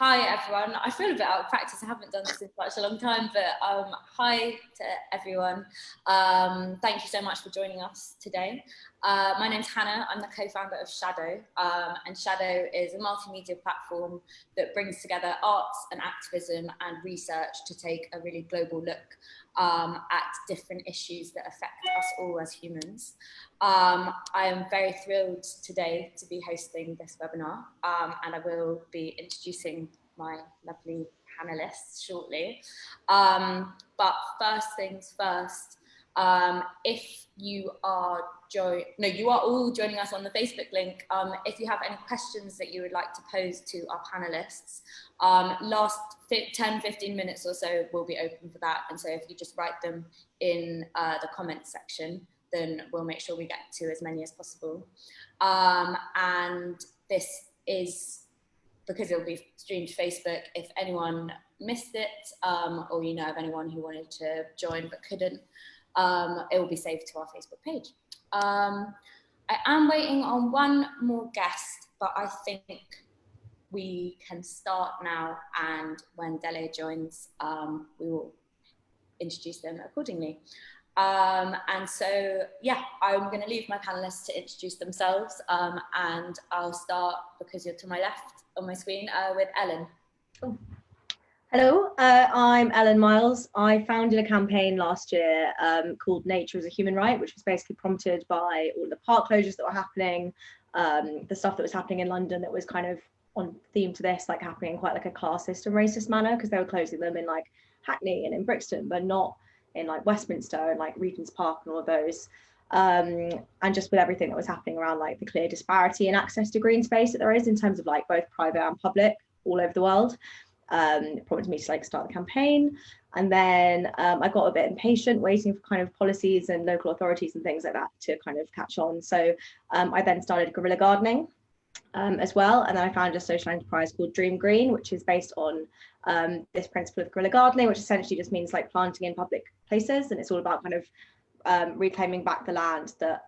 Hi everyone. I feel a bit out of practice. I haven't done this in such a long time, but hi to everyone. Thank you so much for joining us today. My name's Hannah. I'm the co-founder of Shado, and Shado is a multimedia platform that brings together arts and activism and research to take a really global look at different issues that affect us all as humans. I am very thrilled today to be hosting this webinar, and I will be introducing my lovely panelists shortly. But first things first, if you are you are all joining us on the Facebook link. If you have any questions that you would like to pose to our panelists, last 10-15 minutes or so will be open for that. And so if you just write them in the comments section, then we'll make sure we get to as many as possible. And this is because it will be streamed to Facebook. If anyone missed it, or you know of anyone who wanted to join but couldn't, it will be saved to our Facebook page. I am waiting on one more guest, but I think we can start now, and when Dele joins, we will introduce them accordingly. And so, yeah, I'm going to leave my panelists to introduce themselves, and I'll start, because you're to my left on my screen, with Ellen. Oh. Hello, I'm Ellen Miles. I founded a campaign last year called Nature as a Human Right, which was basically prompted by all the park closures that were happening, the stuff that was happening in London that was kind of on theme to this, like happening in quite like a classist and racist manner, because they were closing them in like Hackney and in Brixton, but not in like Westminster and like Regent's Park and all of those. And just with everything that was happening around like the clear disparity in access to green space that there is in terms of like both private and public all over the world. It prompted me to like start the campaign, and then I got a bit impatient waiting for kind of policies and local authorities and things like that to kind of catch on. So I then started guerrilla gardening as well, and then I found a social enterprise called Dream Green, which is based on this principle of guerrilla gardening, which essentially just means like planting in public places, and it's all about kind of reclaiming back the land that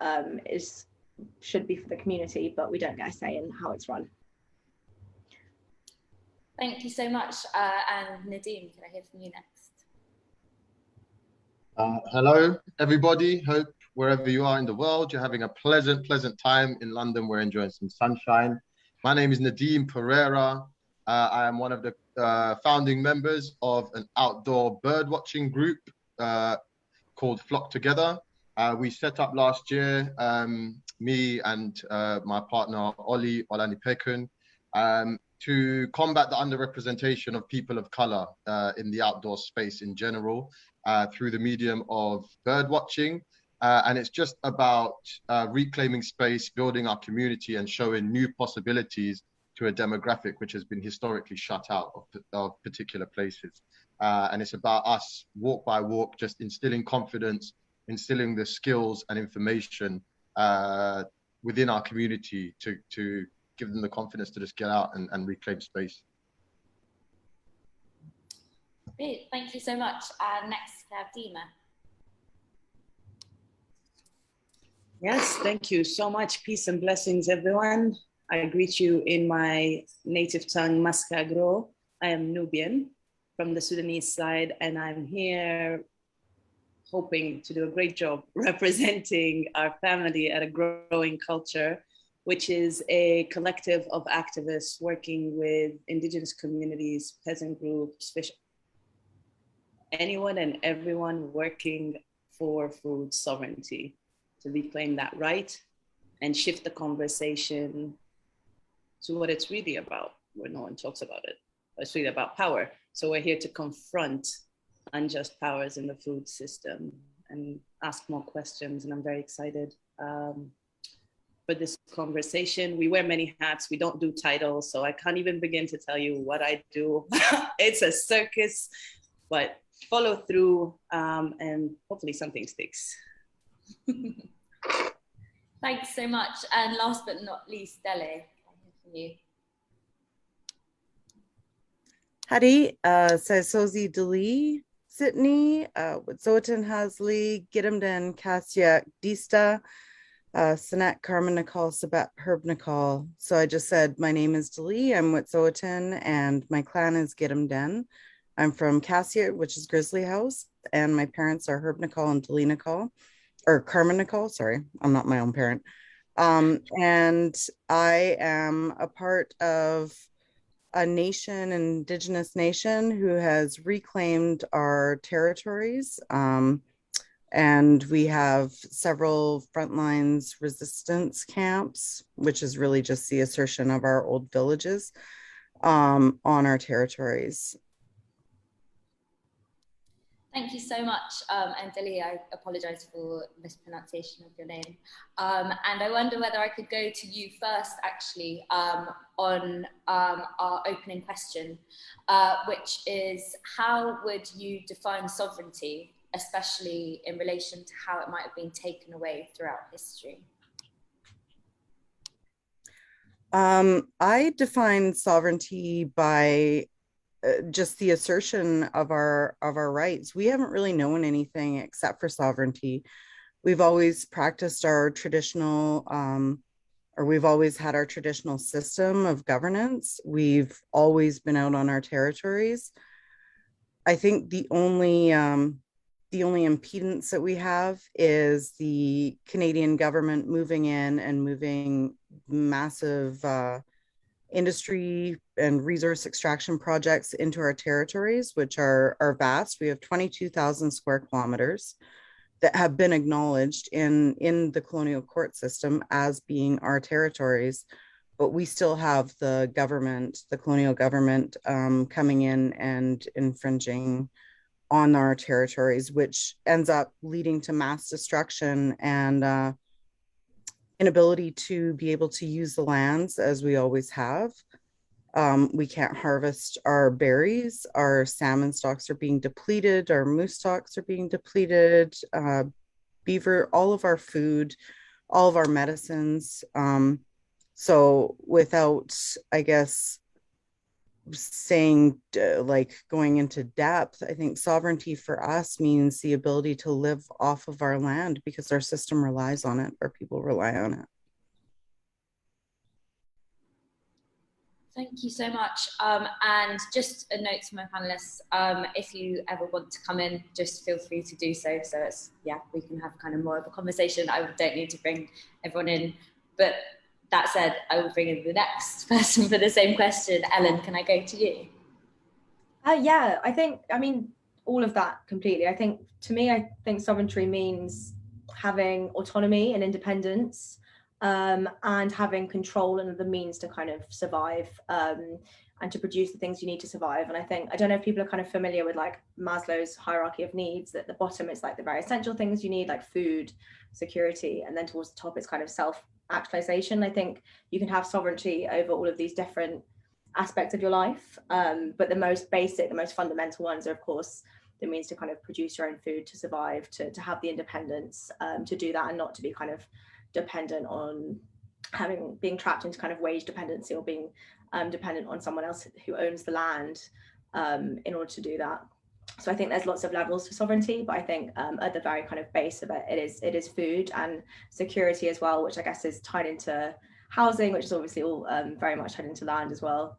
should be for the community, but we don't get a say in how it's run. Thank you so much. And Nadeem, can I hear from you next? Hello, everybody. Hope wherever you are in the world, you're having a pleasant time. In London, we're enjoying some sunshine. My name is Nadeem Pereira. I am one of the founding members of an outdoor bird watching group called Flock Together. We set up last year, me and my partner, Olani Pekun, to combat the underrepresentation of people of color in the outdoor space in general through the medium of bird watching. And it's just about reclaiming space, building our community, and showing new possibilities to a demographic which has been historically shut out of particular places. And it's about us, walk by walk, just instilling confidence, instilling the skills and information within our community to give them the confidence to just get out and reclaim space. Great, thank you so much. Next, we have Dima. Yes, thank you so much. Peace and blessings, everyone. I greet you in my native tongue, Maskagro. I am Nubian from the Sudanese side, and I'm here hoping to do a great job representing our family at a growing culture, which is a collective of activists working with indigenous communities, peasant groups, anyone and everyone working for food sovereignty, to reclaim that right and shift the conversation to what it's really about, where no one talks about it. It's really about power. So we're here to confront unjust powers in the food system and ask more questions. And I'm very excited for this conversation. We wear many hats. We don't do titles, so I can't even begin to tell you what I do. It's a circus, but follow through and hopefully something sticks. Thanks so much. And last but not least, Dele, can I hear from you? Hadi, Sozi Dali, Sydney, Witzotan Hasley, Gidamden Kasya Dista, Sanat Carmen Nicole Sabat Herb Nicole. So I just said my name is Dali. I'm Wet'suwet'en and my clan is Gidam Den. I'm from Cassia, which is Grizzly House, and my parents are Herb Nicole and Dali Nicole, or Carmen Nicole. Sorry, I'm not my own parent. And I am a part of a nation, an indigenous nation, who has reclaimed our territories. And we have several frontlines resistance camps, which is really just the assertion of our old villages on our territories. Thank you so much, and Dali, I apologise for mispronunciation of your name. And I wonder whether I could go to you first, actually, on our opening question, which is, how would you define sovereignty, especially in relation to how it might have been taken away throughout history? I define sovereignty by just the assertion of our rights. We haven't really known anything except for sovereignty. We've always practiced our traditional, or we've always had our traditional system of governance. We've always been out on our territories. I think the only impedance that we have is the Canadian government moving in and moving massive industry and resource extraction projects into our territories, which are vast. We have 22,000 square kilometers that have been acknowledged in the colonial court system as being our territories. But we still have the government, the colonial government, coming in and infringing on our territories, which ends up leading to mass destruction and inability to be able to use the lands as we always have. We can't harvest our berries. Our salmon stocks are being depleted. Our moose stocks are being depleted. Beaver, all of our food, all of our medicines. So without, I guess, saying like going into depth, I think sovereignty for us means the ability to live off of our land because our system relies on it, or people rely on it. Thank you so much. And just a note to my panelists, if you ever want to come in, just feel free to do so. So it's, yeah, we can have kind of more of a conversation. I don't need to bring everyone in, but that said, I will bring in the next person for the same question. Ellen, can I go to you? Yeah, I mean, all of that completely. I think, to me, I think sovereignty means having autonomy and independence, and having control and the means to kind of survive, and to produce the things you need to survive. And I don't know if people are kind of familiar with like Maslow's hierarchy of needs. At the bottom, it's like the very essential things you need, like food, security, and then towards the top, it's kind of self-actualization. I think you can have sovereignty over all of these different aspects of your life, but the most basic, the most fundamental ones are, of course, the means to kind of produce your own food, to survive, to have the independence, to do that, and not to be kind of dependent on being trapped into kind of wage dependency, or being dependent on someone else who owns the land in order to do that. So I think there's lots of levels to sovereignty, but I think at the very kind of base of it, it is food and security as well, which I guess is tied into housing, which is obviously all very much tied into land as well.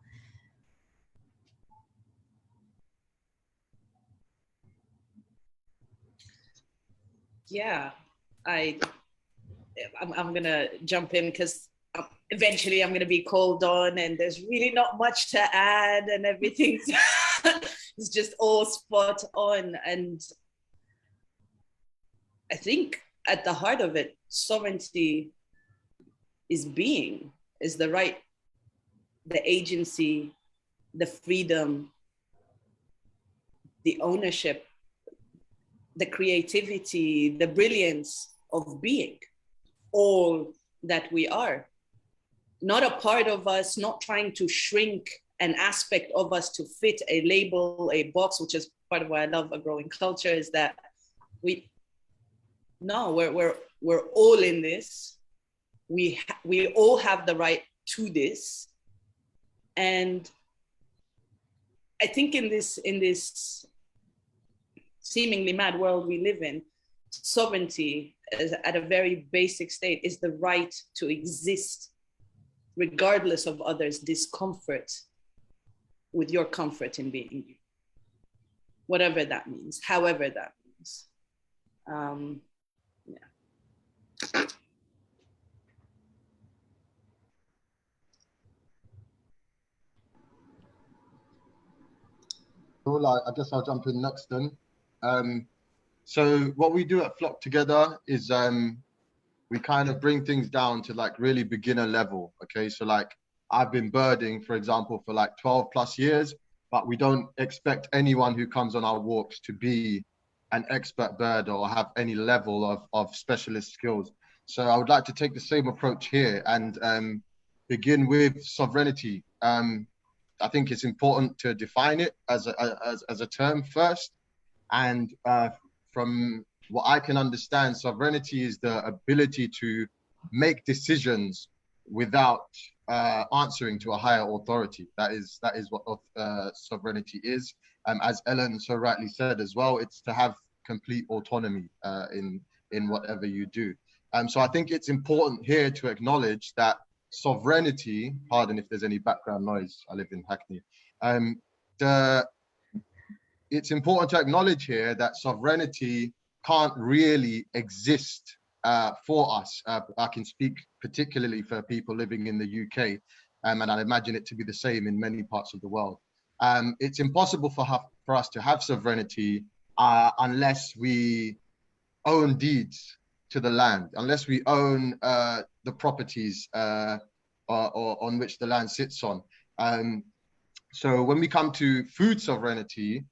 Yeah, I'm gonna jump in because eventually I'm gonna be called on, and there's really not much to add, and everything's it's just all spot on. And I think at the heart of it, sovereignty is the right, the agency, the freedom, the ownership, the creativity, the brilliance of being all that we are. Not a part of us, not trying to shrink an aspect of us to fit a label, a box, which is part of why I love a growing culture, is that we're all in this. We all have the right to this. And I think in this seemingly mad world we live in, sovereignty, at a very basic state, is the right to exist regardless of others' discomfort with your comfort in being you, whatever that means, however that means. Yeah. Cool. I guess I'll jump in next then. So what we do at Flock Together is we kind of bring things down to like really beginner level. Okay, so like I've been birding, for example, for like 12 plus years, but we don't expect anyone who comes on our walks to be an expert birder or have any level of specialist skills. So I would like to take the same approach here and begin with sovereignty. I think it's important to define it as a term first. And from what I can understand, sovereignty is the ability to make decisions without answering to a higher authority. That is what sovereignty is. As Ellen so rightly said as well, it's to have complete autonomy in whatever you do. So I think it's important here to acknowledge that sovereignty, pardon if there's any background noise, I live in Hackney. It's important to acknowledge here that sovereignty can't really exist for us. I can speak particularly for people living in the UK, and I imagine it to be the same in many parts of the world. It's impossible for us to have sovereignty unless we own deeds to the land, unless we own the properties or on which the land sits on. So when we come to food sovereignty,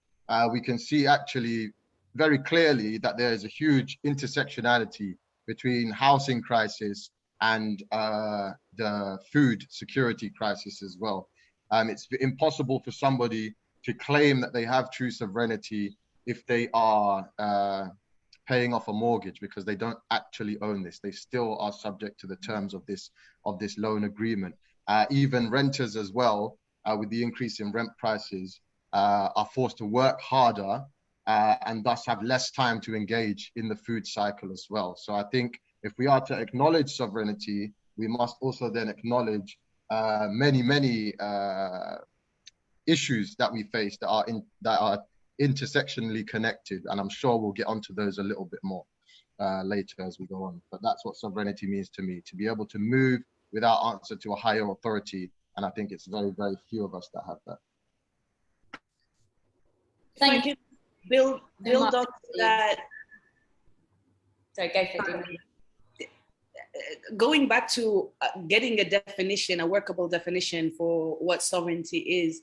we can see actually very clearly that there is a huge intersectionality between housing crisis and the food security crisis as well. It's impossible for somebody to claim that they have true sovereignty if they are paying off a mortgage, because they don't actually own this. They still are subject to the terms of this loan agreement. Even renters as well, with the increase in rent prices, are forced to work harder and thus have less time to engage in the food cycle as well. So I think if we are to acknowledge sovereignty, we must also then acknowledge many issues that we face that are intersectionally connected, and I'm sure we'll get onto those a little bit more later as we go on. But that's what sovereignty means to me, to be able to move without answer to a higher authority, and I think it's very, very few of us that have that. Thank you. Build on that. So go for it. Going back to getting a definition, a workable definition for what sovereignty is,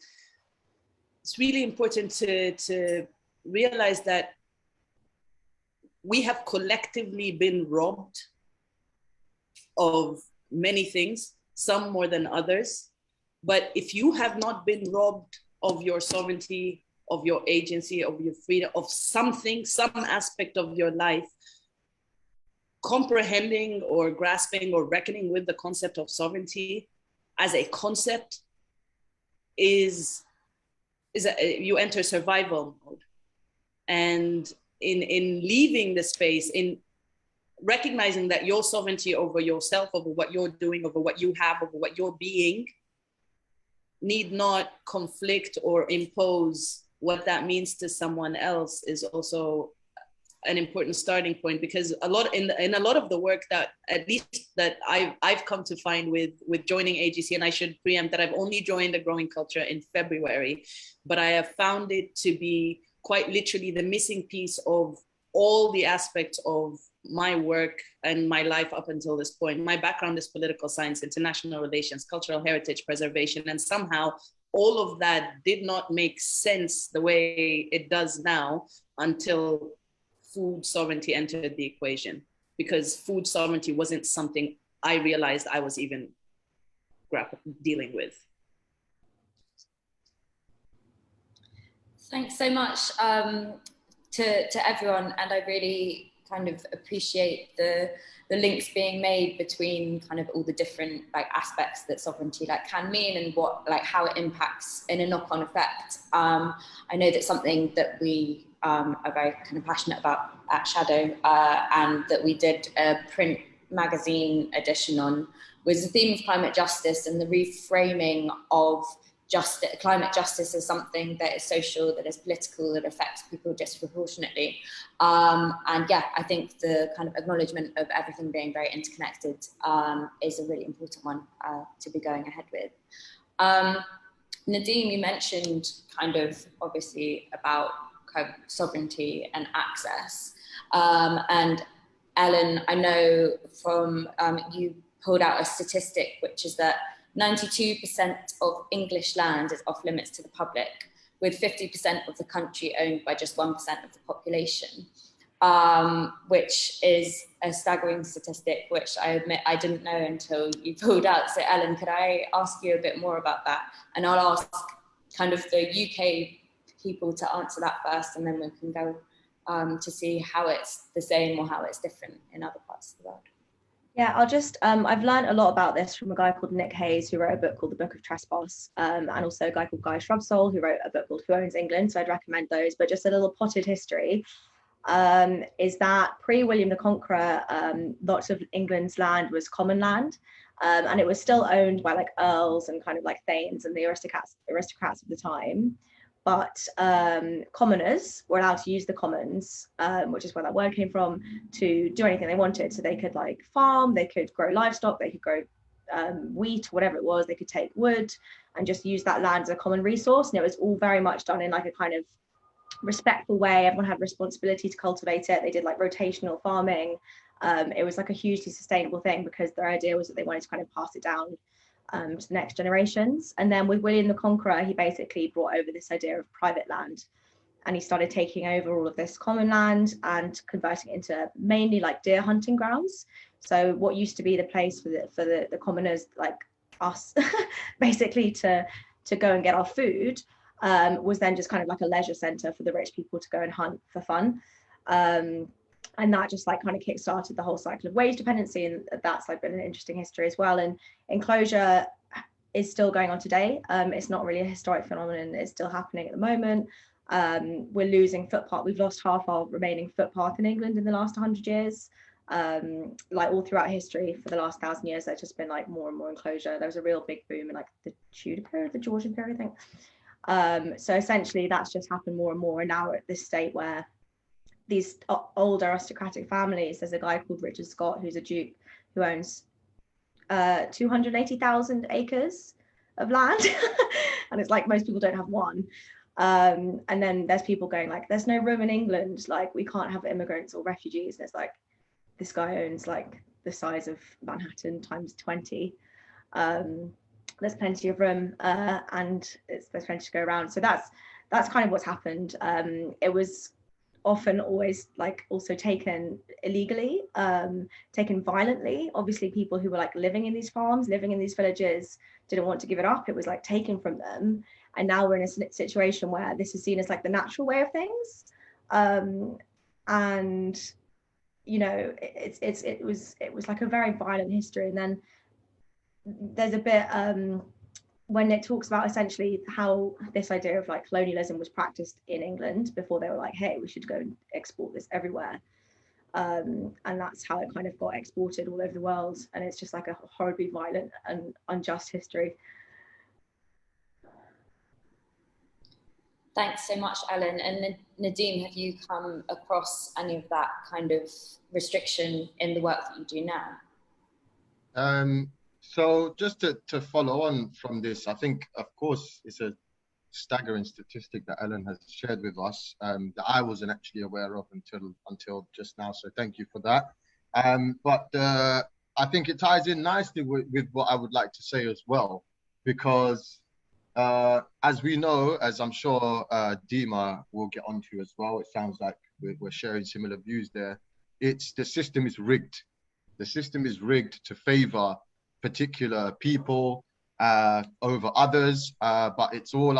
it's really important to realize that we have collectively been robbed of many things, some more than others. But if you have not been robbed of your sovereignty, of your agency, of your freedom, of something, some aspect of your life, comprehending or grasping or reckoning with the concept of sovereignty as a concept you enter survival mode. And in leaving the space, in recognizing that your sovereignty over yourself, over what you're doing, over what you have, over what you're being, need not conflict or impose what that means to someone else, is also an important starting point. Because in a lot of the work that, at least that I've come to find with joining AGC, and I should preempt that I've only joined the Growing Culture in February, but I have found it to be quite literally the missing piece of all the aspects of my work and my life up until this point. My background is political science, international relations, cultural heritage preservation, and somehow all of that did not make sense the way it does now until food sovereignty entered the equation, because food sovereignty wasn't something I realized I was even dealing with. Thanks so much to everyone, and I really kind of appreciate the links being made between kind of all the different aspects that sovereignty can mean, and what how it impacts in a knock-on effect. I know that something that we are very kind of passionate about at Shado, and that we did a print magazine edition on, was the theme of climate justice and the reframing of climate justice as something that is social, that is political, that affects people disproportionately. And yeah, I think the kind of acknowledgement of everything being very interconnected is a really important one to be going ahead with. Nadeem, you mentioned kind of obviously about kind of sovereignty and access. And Ellen, I know from you pulled out a statistic, which is that 92% of English land is off limits to the public, with 50% of the country owned by just 1% of the population, which is a staggering statistic, which I admit I didn't know until you pulled out. So Ellen, could I ask you a bit more about that? And I'll ask kind of the UK people to answer that first, and then we can go to see how it's the same or how it's different in other parts of the world. Yeah, I'll just, I've learned a lot about this from a guy called Nick Hayes, who wrote a book called The Book of Trespass, and also a guy called Guy Shrubsole, who wrote a book called Who Owns England? So I'd recommend those, but just a little potted history is that pre-William the Conqueror, lots of England's land was common land, and it was still owned by like earls and kind of like thanes and the aristocrats of the time. But commoners were allowed to use the commons, which is where that word came from, to do anything they wanted. So they could like farm, they could grow livestock, they could grow wheat, whatever it was. They could take wood and just use that land as a common resource. And it was all very much done in like a kind of respectful way. Everyone had responsibility to cultivate it. They did like rotational farming. It was like a hugely sustainable thing because their idea was that they wanted to kind of pass it down to the next generations. And then with William the Conqueror, he basically brought over this idea of private land, and he started taking over all of this common land and converting it into mainly like deer hunting grounds. So what used to be the place for the commoners like us basically to go and get our food was then just kind of like a leisure center for the rich people to go and hunt for fun. And that just like kind of kick-started the whole cycle of wage dependency, and that's like been an interesting history as well. And enclosure is still going on today. It's not really a historic phenomenon, it's still happening at the moment. We're losing footpath. We've lost half our remaining footpath in England in the last 100 years. Like all throughout history for the last 1,000 years, there's just been like more and more enclosure. There was a real big boom in like the Tudor period, the Georgian period, I think. So essentially that's just happened more and more, and now we're at this state where these old aristocratic families, there's a guy called Richard Scott who's a duke who owns 280,000 acres of land and it's like most people don't have one. And then there's people going like, there's no room in England, like we can't have immigrants or refugees. And it's like, this guy owns like the size of Manhattan times 20. There's plenty of room, and there's plenty to go around. So that's kind of what's happened. It was often always like also taken illegally, taken violently. Obviously people who were like living in these farms, living in these villages didn't want to give it up. It was like taken from them, and now we're in a situation where this is seen as like the natural way of things. And you know, it was like a very violent history. And then there's a bit when it talks about essentially how this idea of like colonialism was practiced in England before they were like, hey, we should go and export this everywhere. And that's how it kind of got exported all over the world. And it's just like a horribly violent and unjust history. Thanks so much, Ellen. And Nadeem, have you come across any of that kind of restriction in the work that you do now? So just to follow on from this, I think, of course, it's a staggering statistic that Ellen has shared with us that I wasn't actually aware of until just now. So thank you for that. But I think it ties in nicely with what I would like to say as well, because as we know, as I'm sure Dima will get onto as well, it sounds like we're sharing similar views there. The system is rigged. The system is rigged to favor particular people over others, but it's all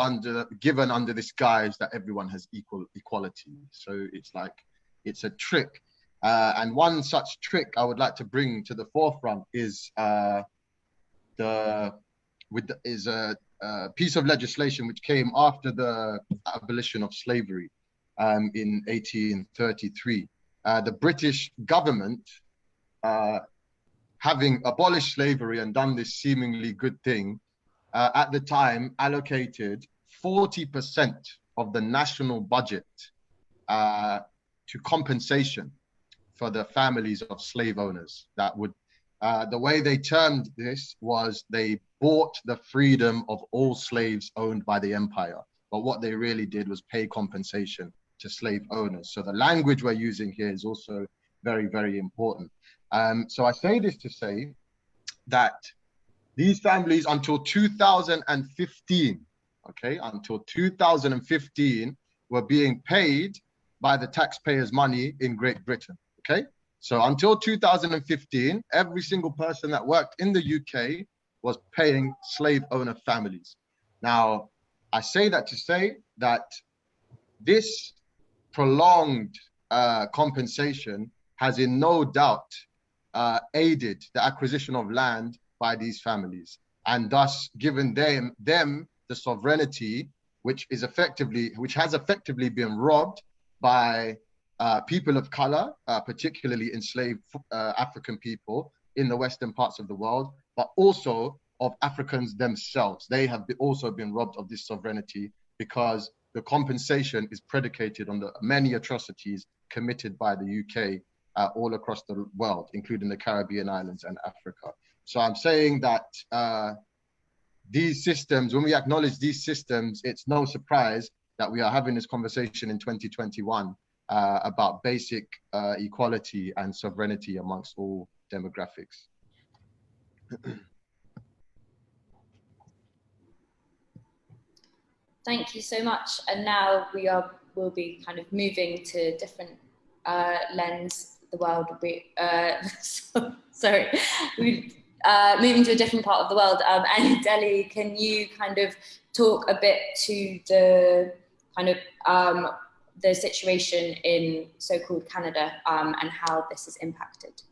given under this guise that everyone has equality. So it's like, it's a trick. And one such trick I would like to bring to the forefront is a piece of legislation which came after the abolition of slavery. in 1833. The British government, having abolished slavery and done this seemingly good thing, at the time allocated 40% of the national budget to compensation for the families of slave owners. That would, the way they termed this was they bought the freedom of all slaves owned by the empire. But what they really did was pay compensation to slave owners. So the language we're using here is also very, very important. So I say this to say that these families until 2015, okay, until 2015 were being paid by the taxpayers' money in Great Britain, okay? So until 2015, every single person that worked in the UK was paying slave owner families. Now, I say that to say that this prolonged compensation has in no doubt aided the acquisition of land by these families, and thus given them the sovereignty which has effectively been robbed by people of color, particularly enslaved African people in the western parts of the world, but also of Africans themselves. They have also been robbed of this sovereignty because the compensation is predicated on the many atrocities committed by the UK all across the world, including the Caribbean islands and Africa. So I'm saying that these systems, when we acknowledge these systems, it's no surprise that we are having this conversation in 2021 about basic equality and sovereignty amongst all demographics. Thank you so much. And now we'll be kind of moving to different lens. The world will be, sorry, moving to a different part of the world. And Delhi, can you kind of talk a bit to the kind of the situation in so-called Canada and how this is impacted?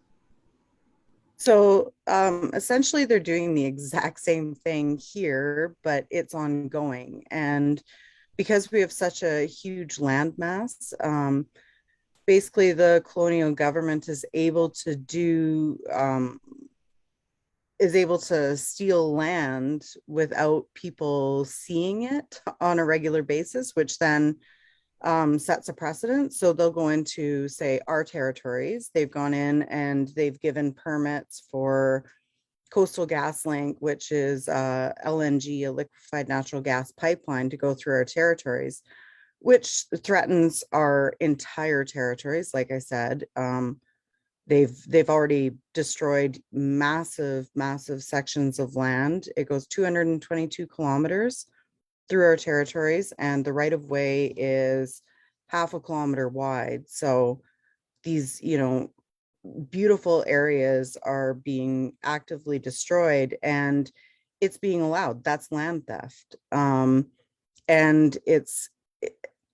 So essentially they're doing the exact same thing here, but it's ongoing. And because we have such a huge landmass, basically the colonial government is able to steal land without people seeing it on a regular basis, which then sets a precedent. So they'll go into, say, our territories. They've gone in and they've given permits for Coastal GasLink, which is LNG, a liquefied natural gas pipeline, to go through our territories, which threatens our entire territories. Like I said, they've already destroyed massive sections of land. It goes 222 kilometers through our territories, and the right of way is half a kilometer wide. So these, beautiful areas are being actively destroyed, and it's being allowed. That's land theft. And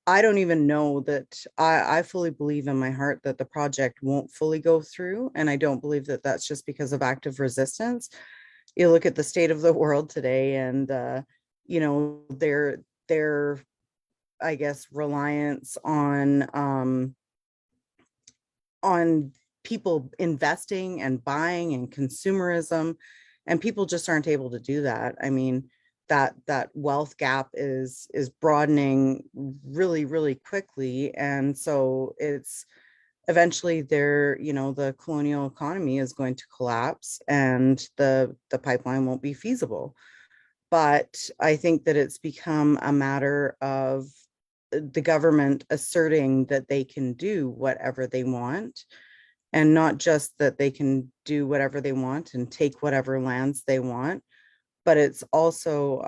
I don't even know that I fully believe in my heart that the project won't fully go through. And I don't believe that that's just because of active resistance. You look at the state of the world today, and their I guess reliance on people investing and buying and consumerism, and people just aren't able to do that. I mean, that wealth gap is broadening really, really quickly, and so it's eventually the colonial economy is going to collapse, and the pipeline won't be feasible. But I think that it's become a matter of the government asserting that they can do whatever they want, and not just that they can do whatever they want and take whatever lands they want, but it's also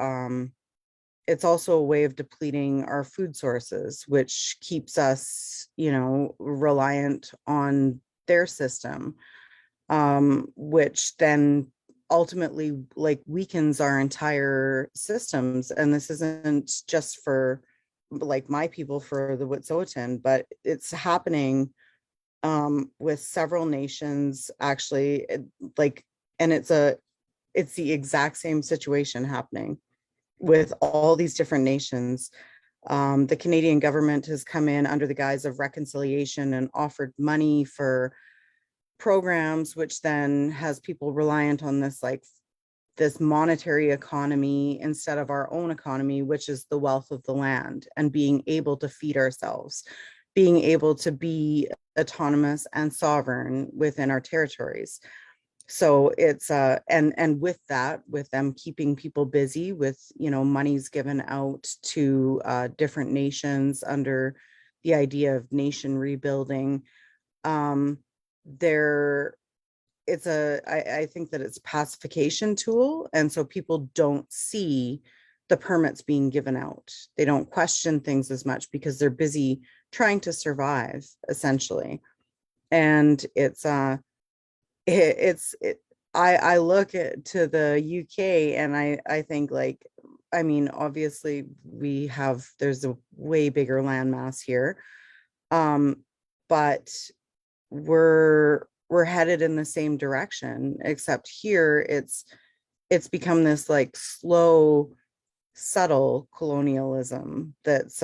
a way of depleting our food sources, which keeps us, reliant on their system, which then ultimately weakens our entire systems. And this isn't just for my people, for the Wet'suwet'en, but it's happening with several nations actually, and it's the exact same situation happening with all these different nations. The Canadian government has come in under the guise of reconciliation and offered money for programs, which then has people reliant on this monetary economy instead of our own economy, which is the wealth of the land and being able to feed ourselves, being able to be autonomous and sovereign within our territories. So it's and with that, with them keeping people busy with, you know, monies given out to different nations under the idea of nation rebuilding, there I think that it's a pacification tool. And so people don't see the permits being given out. They don't question things as much because they're busy trying to survive, essentially. And I look to the UK and I think, like, I mean, obviously there's a way bigger landmass here. But we're headed in the same direction, except here it's become this like slow, subtle colonialism that's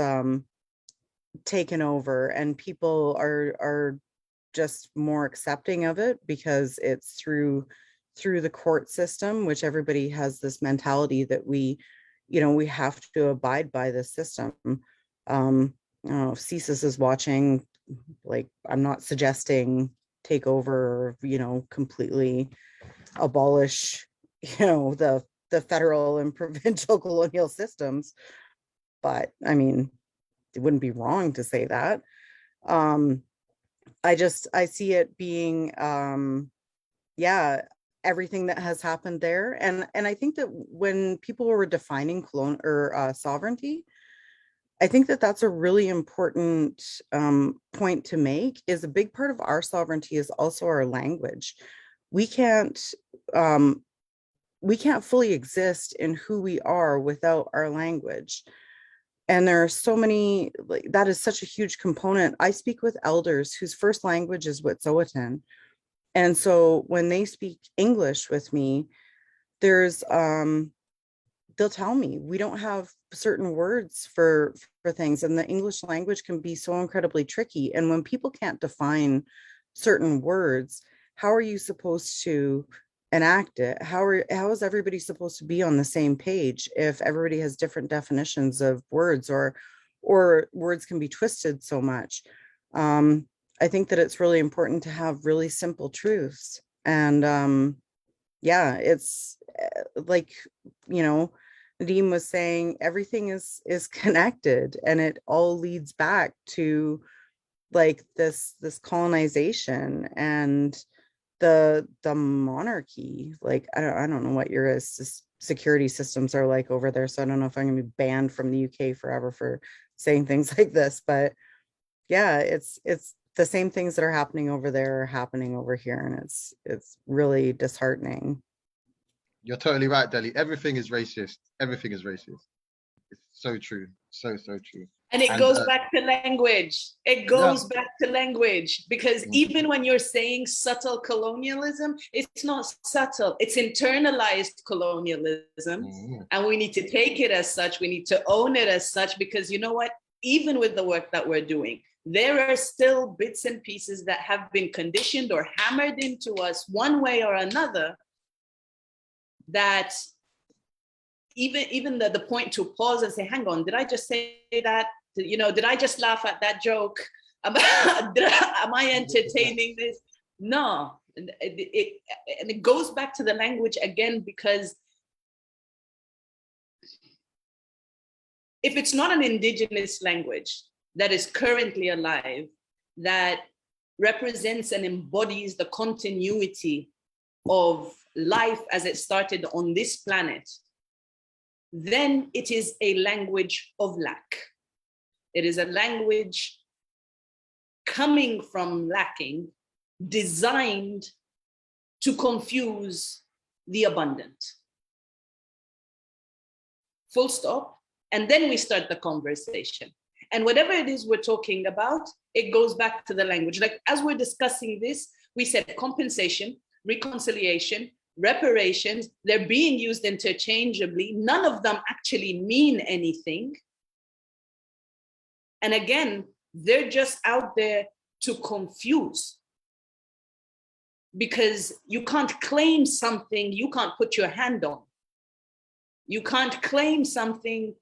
taken over, and people are just more accepting of it because it's through the court system, which everybody has this mentality that we have to abide by this system. I don't know if CSIS is watching. Like, I'm not suggesting take over or, completely abolish, the federal and provincial colonial systems. But I mean, it wouldn't be wrong to say that. I see it being, everything that has happened there. And I think that when people were defining sovereignty, I think that that's a really important point to make. Is a big part of our sovereignty is also our language. We can't fully exist in who we are without our language. And there are so many, that is such a huge component. I speak with elders whose first language is Wet'suwet'en. And so when they speak English with me, there's, they'll tell me we don't have certain words for things, and the English language can be so incredibly tricky. And when people can't define certain words, how are you supposed to enact it? How is everybody supposed to be on the same page if everybody has different definitions of words, or words can be twisted so much? I think that it's really important to have really simple truths. And it's like, Nadeem was saying, everything is connected, and it all leads back to like this colonization and the monarchy. Like, I don't know what your security systems are like over there, so I don't know if I'm gonna be banned from the UK forever for saying things like this. But yeah, it's the same things that are happening over there are happening over here, and it's really disheartening. You're totally right, Deli. Everything is racist. Everything is racist. It's so true. So true. And it goes back to language. It goes back to language, because even when you're saying subtle colonialism, it's not subtle. It's internalized colonialism. And we need to take it as such. We need to own it as such, because you know what? Even with the work that we're doing, there are still bits and pieces that have been conditioned or hammered into us one way or another, that even the point to pause and say, hang on, did I just say that? Did I just laugh at that joke? Am I entertaining this? No. And it goes back to the language again, because if it's not an indigenous language that is currently alive, that represents and embodies the continuity of life as it started on this planet, then it is a language of lack. It is a language coming from lacking, designed to confuse the abundant. Full stop. And then we start the conversation. And whatever it is we're talking about, it goes back to the language. Like, as we're discussing this, we said compensation, reconciliation, reparations, they're being used interchangeably. None of them actually mean anything. And again, they're just out there to confuse, because you can't claim something you can't put your hand on. You can't claim something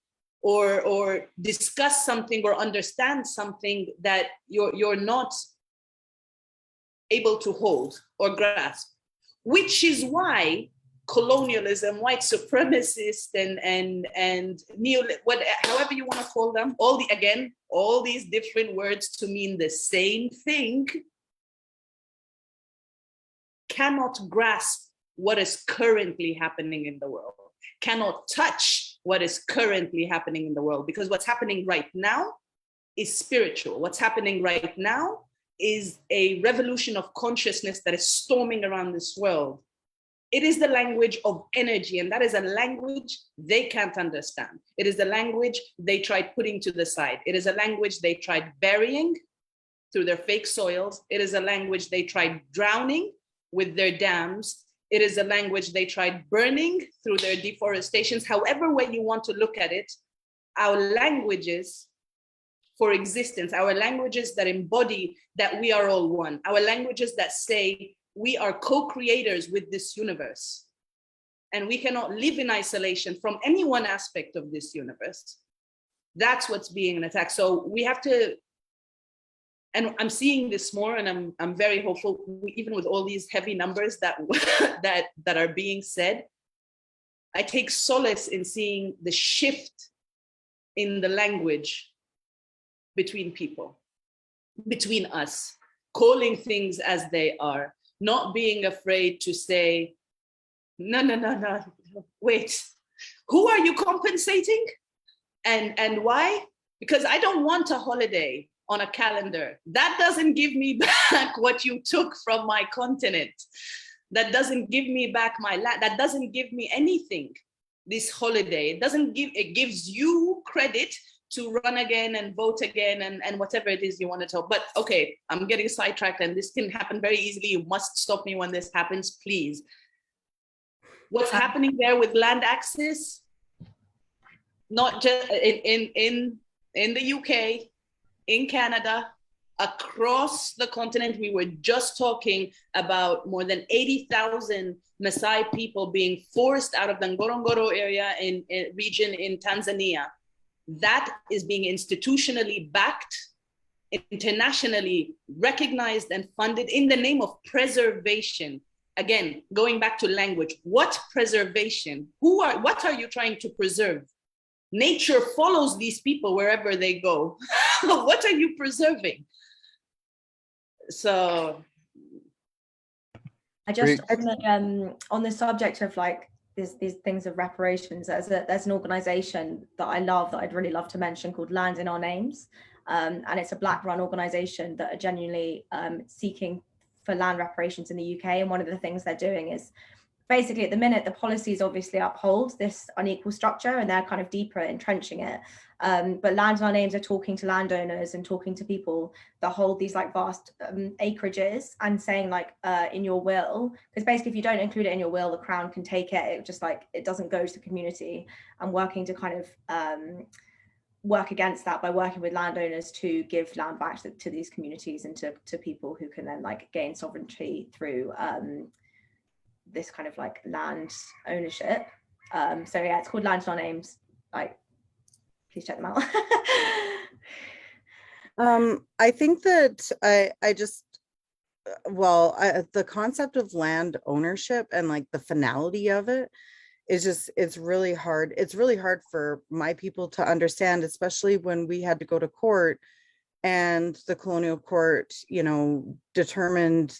or discuss something or understand something that you're not able to hold or grasp, which is why colonialism, white supremacist, and however you want to call them, all these different words to mean the same thing, cannot grasp what is currently happening in the world, cannot touch what is currently happening in the world, because what's happening right now is spiritual. What's happening right now is a revolution of consciousness that is storming around this world. It is the language of energy, and that is a language they can't understand. It is the language they tried putting to the side. It is a language they tried burying through their fake soils. It is a language they tried drowning with their dams. It is a language they tried burning through their deforestations. However way you want to look at it, our languages for existence, our languages that embody that we are all one, our languages that say we are co-creators with this universe, and we cannot live in isolation from any one aspect of this universe. That's what's being attacked. So we have to, and I'm seeing this more, and I'm very hopeful, even with all these heavy numbers that that are being said. I take solace in seeing the shift in the language between people, between us, calling things as they are, not being afraid to say, no, wait, who are you compensating? And why? Because I don't want a holiday on a calendar. That doesn't give me back what you took from my continent. That doesn't give me back my land. That doesn't give me anything, this holiday. It gives you credit to run again and vote again and whatever it is you want to talk. But okay, I'm getting sidetracked, and this can happen very easily. You must stop me when this happens, please. What's happening there with land access? Not just in the UK, in Canada, across the continent. We were just talking about more than 80,000 Maasai people being forced out of the Ngorongoro area in region in Tanzania. That is being institutionally backed, internationally recognized and funded in the name of preservation. Again, going back to language, what preservation? What are you trying to preserve? Nature follows these people wherever they go. What are you preserving? So I just on the subject of like these things of reparations, there's an organization that I love, that I'd really love to mention, called Land in Our Names, and it's a Black run organization that are genuinely seeking for land reparations in the UK. And one of the things they're doing is basically, at the minute, the policies obviously uphold this unequal structure, and they're kind of deeper entrenching it. But Land in Our Names are talking to landowners and talking to people that hold these like vast acreages, and saying like in your will, because basically if you don't include it in your will, the Crown can take it. It just like, it doesn't go to the community, and working to kind of work against that by working with landowners to give land back to these communities and to people who can then like gain sovereignty through this kind of like land ownership. So yeah, it's called Land in Our Names. Like, please check them out. I think that the concept of land ownership and like the finality of it is just, it's really hard. It's really hard for my people to understand, especially when we had to go to court and the colonial court, you know, determined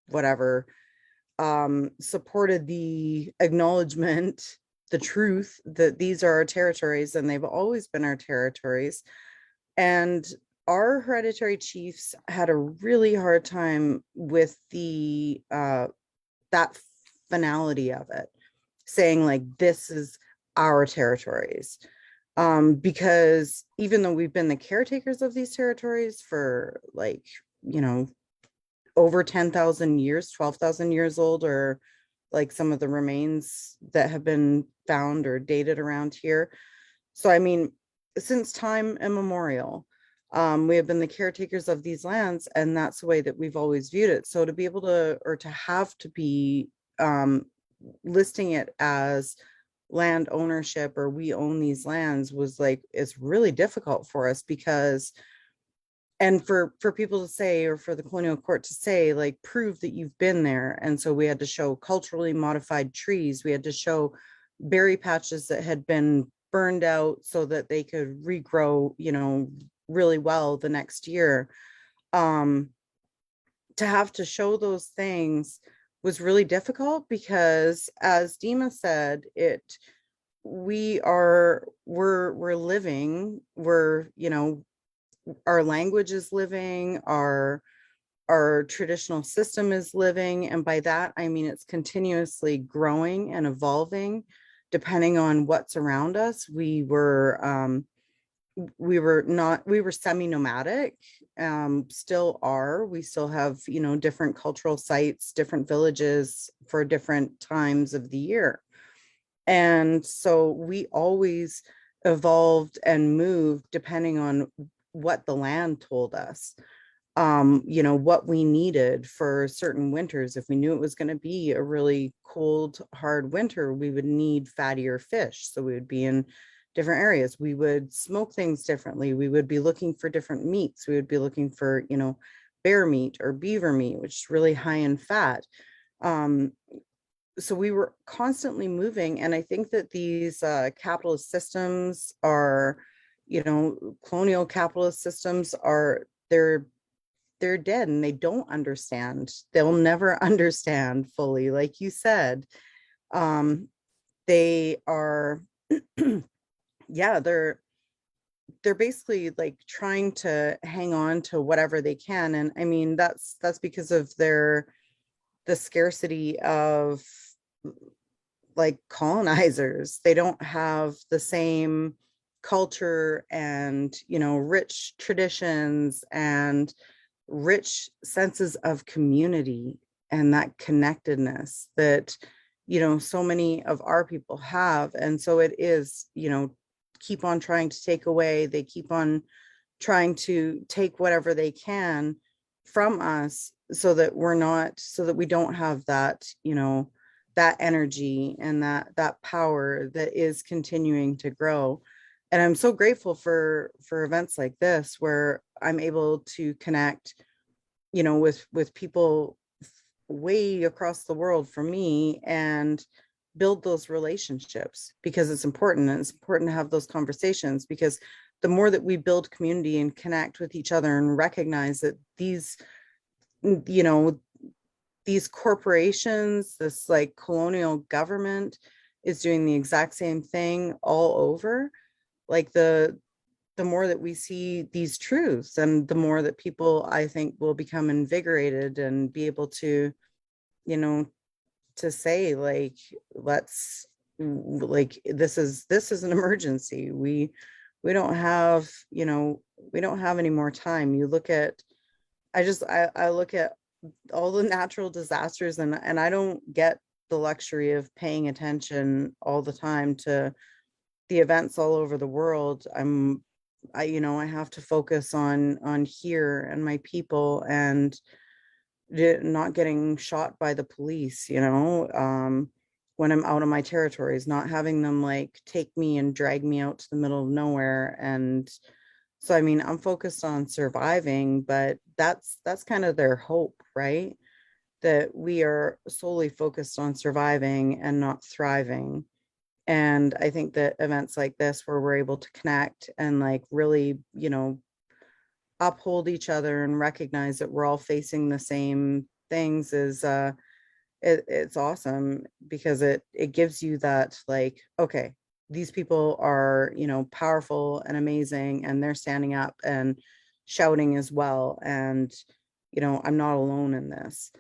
whatever, supported the acknowledgement, the truth that these are our territories and they've always been our territories. And our hereditary chiefs had a really hard time with the that finality of it, saying like, this is our territories. Because even though we've been the caretakers of these territories for like, you know, over 10,000 years, 12,000 years old, or like some of the remains that have been found or dated around here. So, I mean, since time immemorial. We have been the caretakers of these lands, and that's the way that we've always viewed it. So to be able to, or to have to be listing it as land ownership, or we own these lands, was like, it's really difficult for us, because, and for people to say, or for the colonial court to say, like, prove that you've been there. And so we had to show culturally modified trees, we had to show berry patches that had been burned out so that they could regrow, you know, really well the next year. To have to show those things was really difficult, because, as Dima said, we're living, we're, you know, our language is living, our traditional system is living, and by that I mean it's continuously growing and evolving depending on what's around us. We were semi-nomadic, still are. We still have, you know, different cultural sites, different villages for different times of the year. And so we always evolved and moved depending on what the land told us. You know, what we needed for certain winters. If we knew it was going to be a really cold, hard winter, we would need fattier fish. So we would be in different areas. We would smoke things differently. We would be looking for different meats. We would be looking for, you know, bear meat or beaver meat, which is really high in fat. So we were constantly moving. And I think that these capitalist systems are, you know, colonial capitalist systems are, they're dead, and they don't understand. They'll never understand fully, like you said. They are yeah, they're basically like trying to hang on to whatever they can. And I mean, that's because of the scarcity of, like, colonizers. They don't have the same culture and, you know, rich traditions and rich senses of community and that connectedness that, you know, so many of our people have. And so it is, you know, keep on trying to take away. They keep on trying to take whatever they can from us, so that we don't have that, you know, that energy and that power that is continuing to grow. And I'm so grateful for events like this, where I'm able to connect, you know, with people way across the world from me, and build those relationships, because it's important. And it's important to have those conversations, because the more that we build community and connect with each other and recognize that these, you know, these corporations, this like colonial government is doing the exact same thing all over, like the more that we see these truths, and the more that people, I think, will become invigorated and be able to, you know, to say, like, let's, like, this is an emergency. We don't have, you know, we don't have any more time. You look at, I look at all the natural disasters, and I don't get the luxury of paying attention all the time to the events all over the world. You know, I have to focus on here and my people, and not getting shot by the police, you know, when I'm out of my territories, not having them like take me and drag me out to the middle of nowhere. And so, I mean, I'm focused on surviving, but that's kind of their hope, right? That we are solely focused on surviving and not thriving. And I think that events like this, where we're able to connect and like really, you know, uphold each other and recognize that we're all facing the same things, is it's awesome, because it gives you that, like, okay, these people are, you know, powerful and amazing, and they're standing up and shouting as well, and, you know, I'm not alone in this.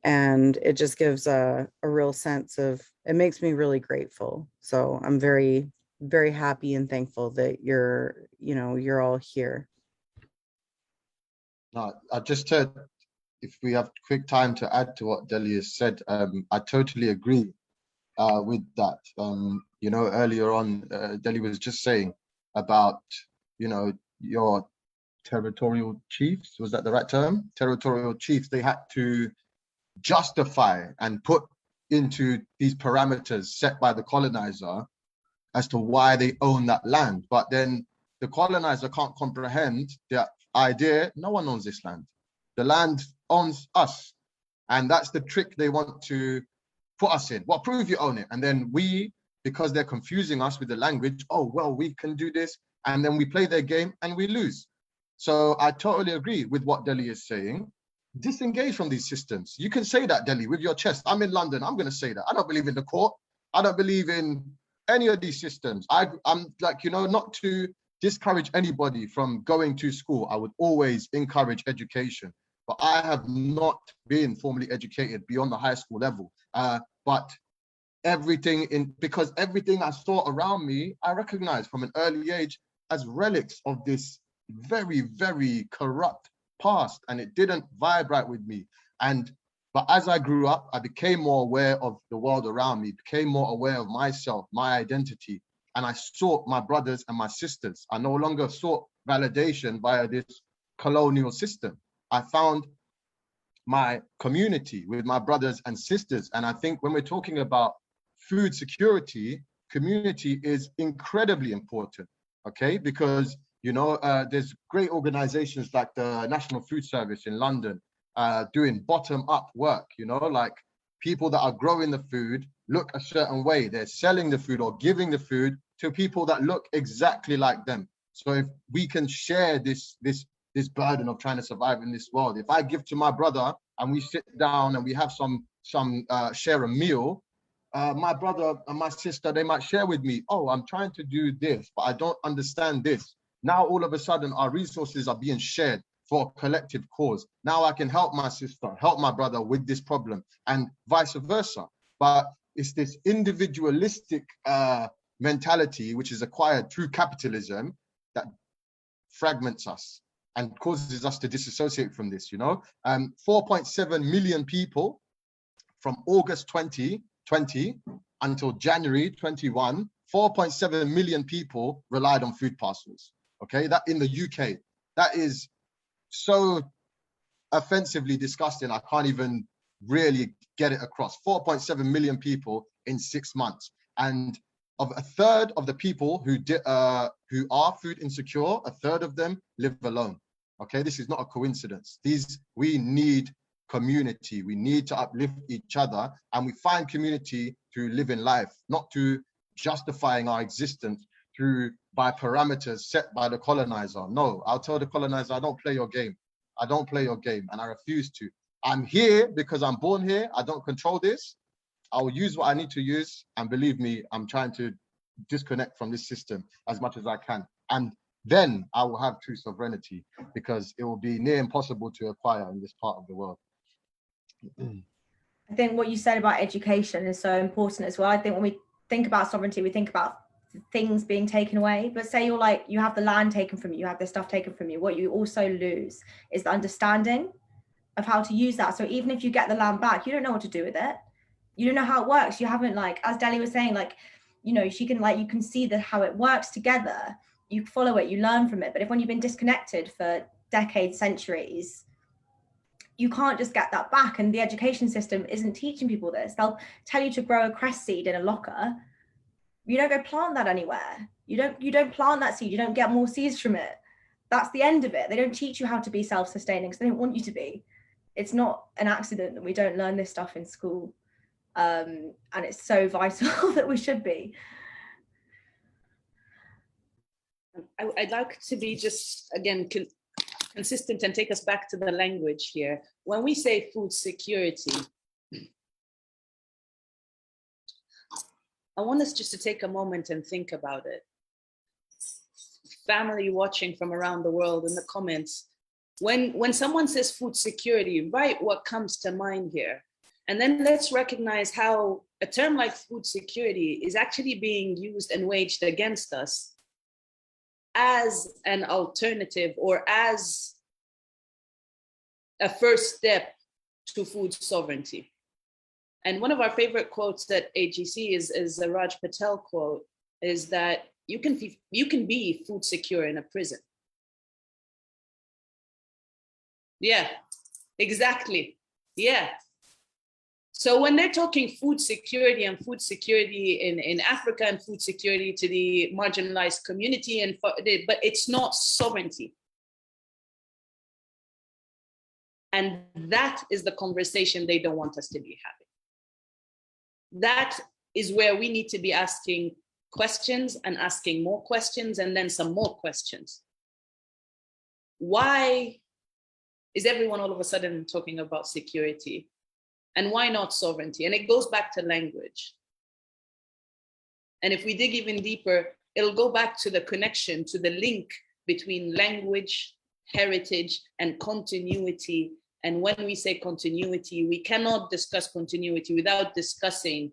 And it just gives a real sense of, it makes me really grateful. So I'm very, very happy and thankful that you're, you know, you're all here. No, I just said, if we have quick time to add to what Deli has said, I totally agree with that. You know, earlier on, Deli was just saying about, your territorial chiefs, was that the right term? Territorial chiefs, they had to justify and put into these parameters set by the colonizer as to why they own that land. But then the colonizer can't comprehend the idea, no one owns this land. The land owns us. And that's the trick they want to put us in. Well, prove you own it. And then we, because they're confusing us with the language, oh, well, we can do this. And then we play their game and we lose. So I totally agree with what Delhi is saying. Disengage from these systems. You can say that, Delhi, with your chest. I'm in London. I'm going to say that. I don't believe in the court. I don't believe in any of these systems. I'm like, not to discourage anybody from going to school. I would always encourage education. But I have not been formally educated beyond the high school level. But because everything I saw around me, I recognized from an early age as relics of this very, very corrupt past, and it didn't vibe right with me. But as I grew up, I became more aware of the world around me, became more aware of myself, my identity, and I sought my brothers and my sisters. I no longer sought validation via this colonial system. I found my community with my brothers and sisters. And I think when we're talking about food security, community is incredibly important, okay? Because, there's great organizations like the National Food Service in London doing bottom-up work, like people that are growing the food look a certain way. They're selling the food or giving the food to people that look exactly like them. So if we can share this burden of trying to survive in this world, if I give to my brother and we sit down and we have some share a meal, my brother and my sister, they might share with me, oh, I'm trying to do this, but I don't understand this. Now, all of a sudden, our resources are being shared for a collective cause. Now I can help my sister, help my brother with this problem, and vice versa. But it's this individualistic mentality, which is acquired through capitalism, that fragments us and causes us to disassociate from this, 4.7 million people from August 2020 until January 21, 4.7 million people relied on food parcels. Okay, that in the UK, that is so offensively disgusting. I can't even really get it across. 4.7 million people in 6 months. And of a third of the people who are food insecure, a third of them live alone. Okay, this is not a coincidence. We need community. We need to uplift each other, and we find community through living life, not to justifying our existence by parameters set by the colonizer. No, I'll tell the colonizer, I don't play your game. I don't play your game, and I refuse to. I'm here because I'm born here. I don't control this. I will use what I need to use, and believe me, I'm trying to disconnect from this system as much as I can. And then I will have true sovereignty, because it will be near impossible to acquire in this part of the world. I think what you said about education is so important as well. I think when we think about sovereignty, we think about things being taken away, but say you have the land taken from you, you have this stuff taken from you, what you also lose is the understanding of how to use that. So even if you get the land back, you don't know what to do with it. You don't know how it works. You haven't, as Delhi was saying, you can see how it works together. You follow it, you learn from it. But when you've been disconnected for decades, centuries, you can't just get that back. And the education system isn't teaching people this. They'll tell you to grow a cress seed in a locker. You don't go plant that anywhere. You don't plant that seed. You don't get more seeds from it. That's the end of it. They don't teach you how to be self-sustaining because they don't want you to be. It's not an accident that we don't learn this stuff in school. And it's so vital that we should be. I'd like to be just, again, consistent and take us back to the language here. When we say food security, I want us just to take a moment and think about it. Family watching from around the world in the comments, when someone says food security, write what comes to mind here. And then let's recognize how a term like food security is actually being used and waged against us as an alternative or as a first step to food sovereignty. And one of our favorite quotes at AGC is a Raj Patel quote, is that you can be food secure in a prison. Yeah, exactly. Yeah. So when they're talking food security and food security in Africa and food security to the marginalized community, but it's not sovereignty. And that is the conversation they don't want us to be having. That is where we need to be asking questions and asking more questions and then some more questions. Why is everyone all of a sudden talking about security? And why not sovereignty? And it goes back to language. And if we dig even deeper, it'll go back to the connection, to the link between language, heritage, and continuity. And when we say continuity, we cannot discuss continuity without discussing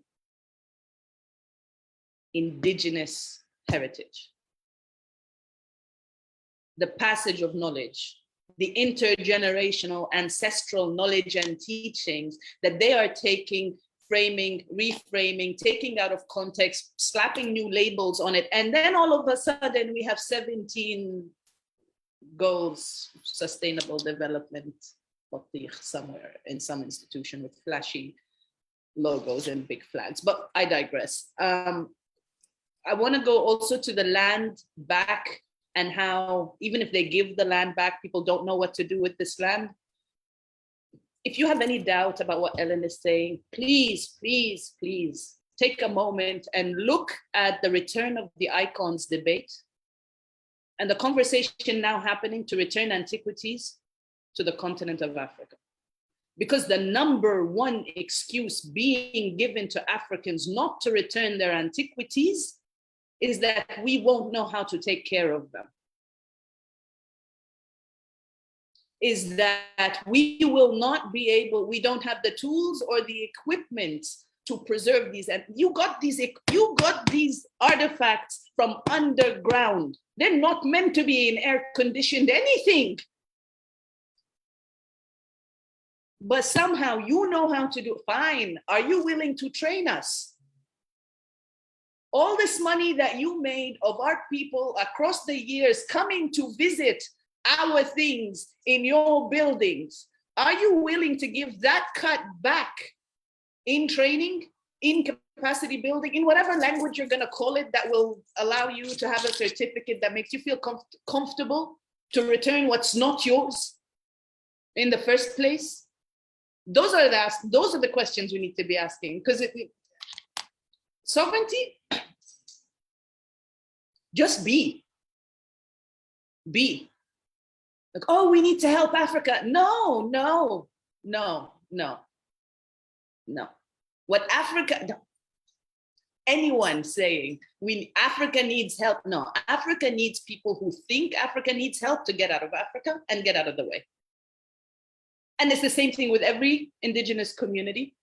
indigenous heritage. The passage of knowledge, the intergenerational ancestral knowledge and teachings that they are taking, framing, reframing, taking out of context, slapping new labels on it. And then all of a sudden we have 17 goals, sustainable development, somewhere in some institution with flashy logos and big flags, but I digress. I want to go also to the land back and how even if they give the land back, people don't know what to do with this land. If you have any doubt about what Ellen is saying, please, please, please take a moment and look at the return of the icons debate and the conversation now happening to return antiquities to the continent of Africa. Because the number one excuse being given to Africans not to return their antiquities is that we won't know how to take care of them. Is that we will not be able, we don't have the tools or the equipment to preserve these. And you got these artifacts from underground. They're not meant to be in air-conditioned anything. But somehow you know how to do, fine. Are you willing to train us? All this money that you made of our people across the years coming to visit our things in your buildings, are you willing to give that cut back in training, in capacity building, in whatever language you're gonna call it that will allow you to have a certificate that makes you feel comfortable to return what's not yours in the first place? Those are the questions we need to be asking, because sovereignty, just be. Like, oh, we need to help Africa. No. What Africa, anyone saying Africa needs help, no. Africa needs people who think Africa needs help to get out of Africa and get out of the way. And it's the same thing with every indigenous community.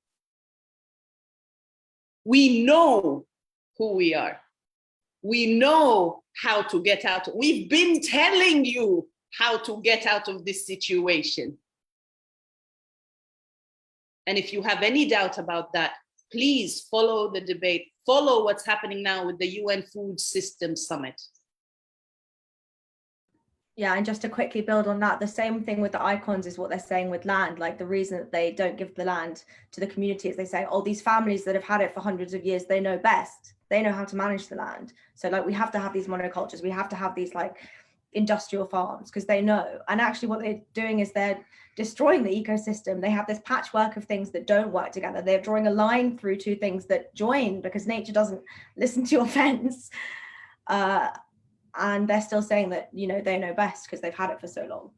We know who we are. We know how to get out. We've been telling you how to get out of this situation. And if you have any doubt about that, please follow the debate. Follow what's happening now with the UN Food Systems Summit. Yeah, and just to quickly build on that, the same thing with the icons is what they're saying with land. Like the reason that they don't give the land to the community is they say, oh, these families that have had it for hundreds of years, they know best. They know how to manage the land. So like we have to have these monocultures. We have to have these like industrial farms because they know. And actually what they're doing is they're destroying the ecosystem. They have this patchwork of things that don't work together. They're drawing a line through two things that join because nature doesn't listen to your fence. And they're still saying that, you know, they know best because they've had it for so long.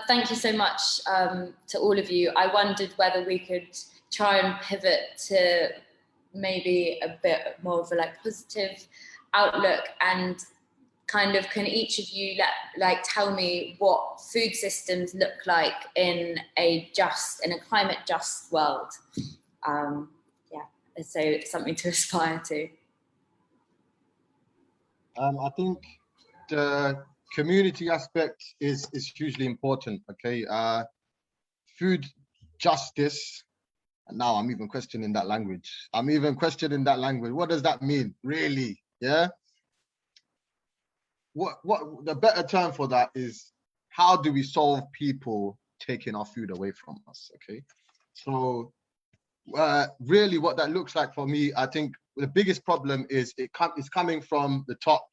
Thank you so much to all of you. I wondered whether we could try and pivot to maybe a bit more of a like positive outlook, and kind of can each of you tell me what food systems look like in a climate just world. So it's something to aspire to. I think the community aspect is hugely important. Okay, food justice And now I'm even questioning that language. I'm even questioning that language. What does that mean, really? Yeah. What the better term for that is, how do we solve people taking our food away from us? Okay. So really what that looks like for me, I think the biggest problem is it's coming from the top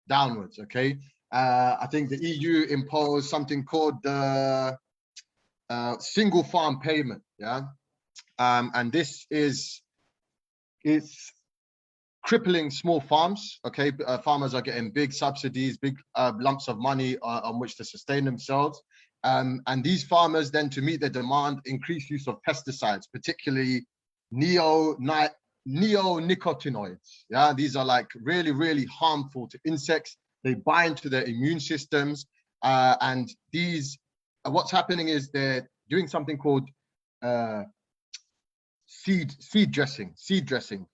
downwards. Okay. I think the EU imposed something called the single farm payment. Yeah. And this it's crippling small farms. Okay. Farmers are getting big subsidies, big lumps of money on which to sustain themselves. And these farmers then, to meet their demand, increase use of pesticides, particularly neonicotinoids. Yeah, these are like really, really harmful to insects. They bind to their immune systems. And these, what's happening is they're doing something called seed dressing,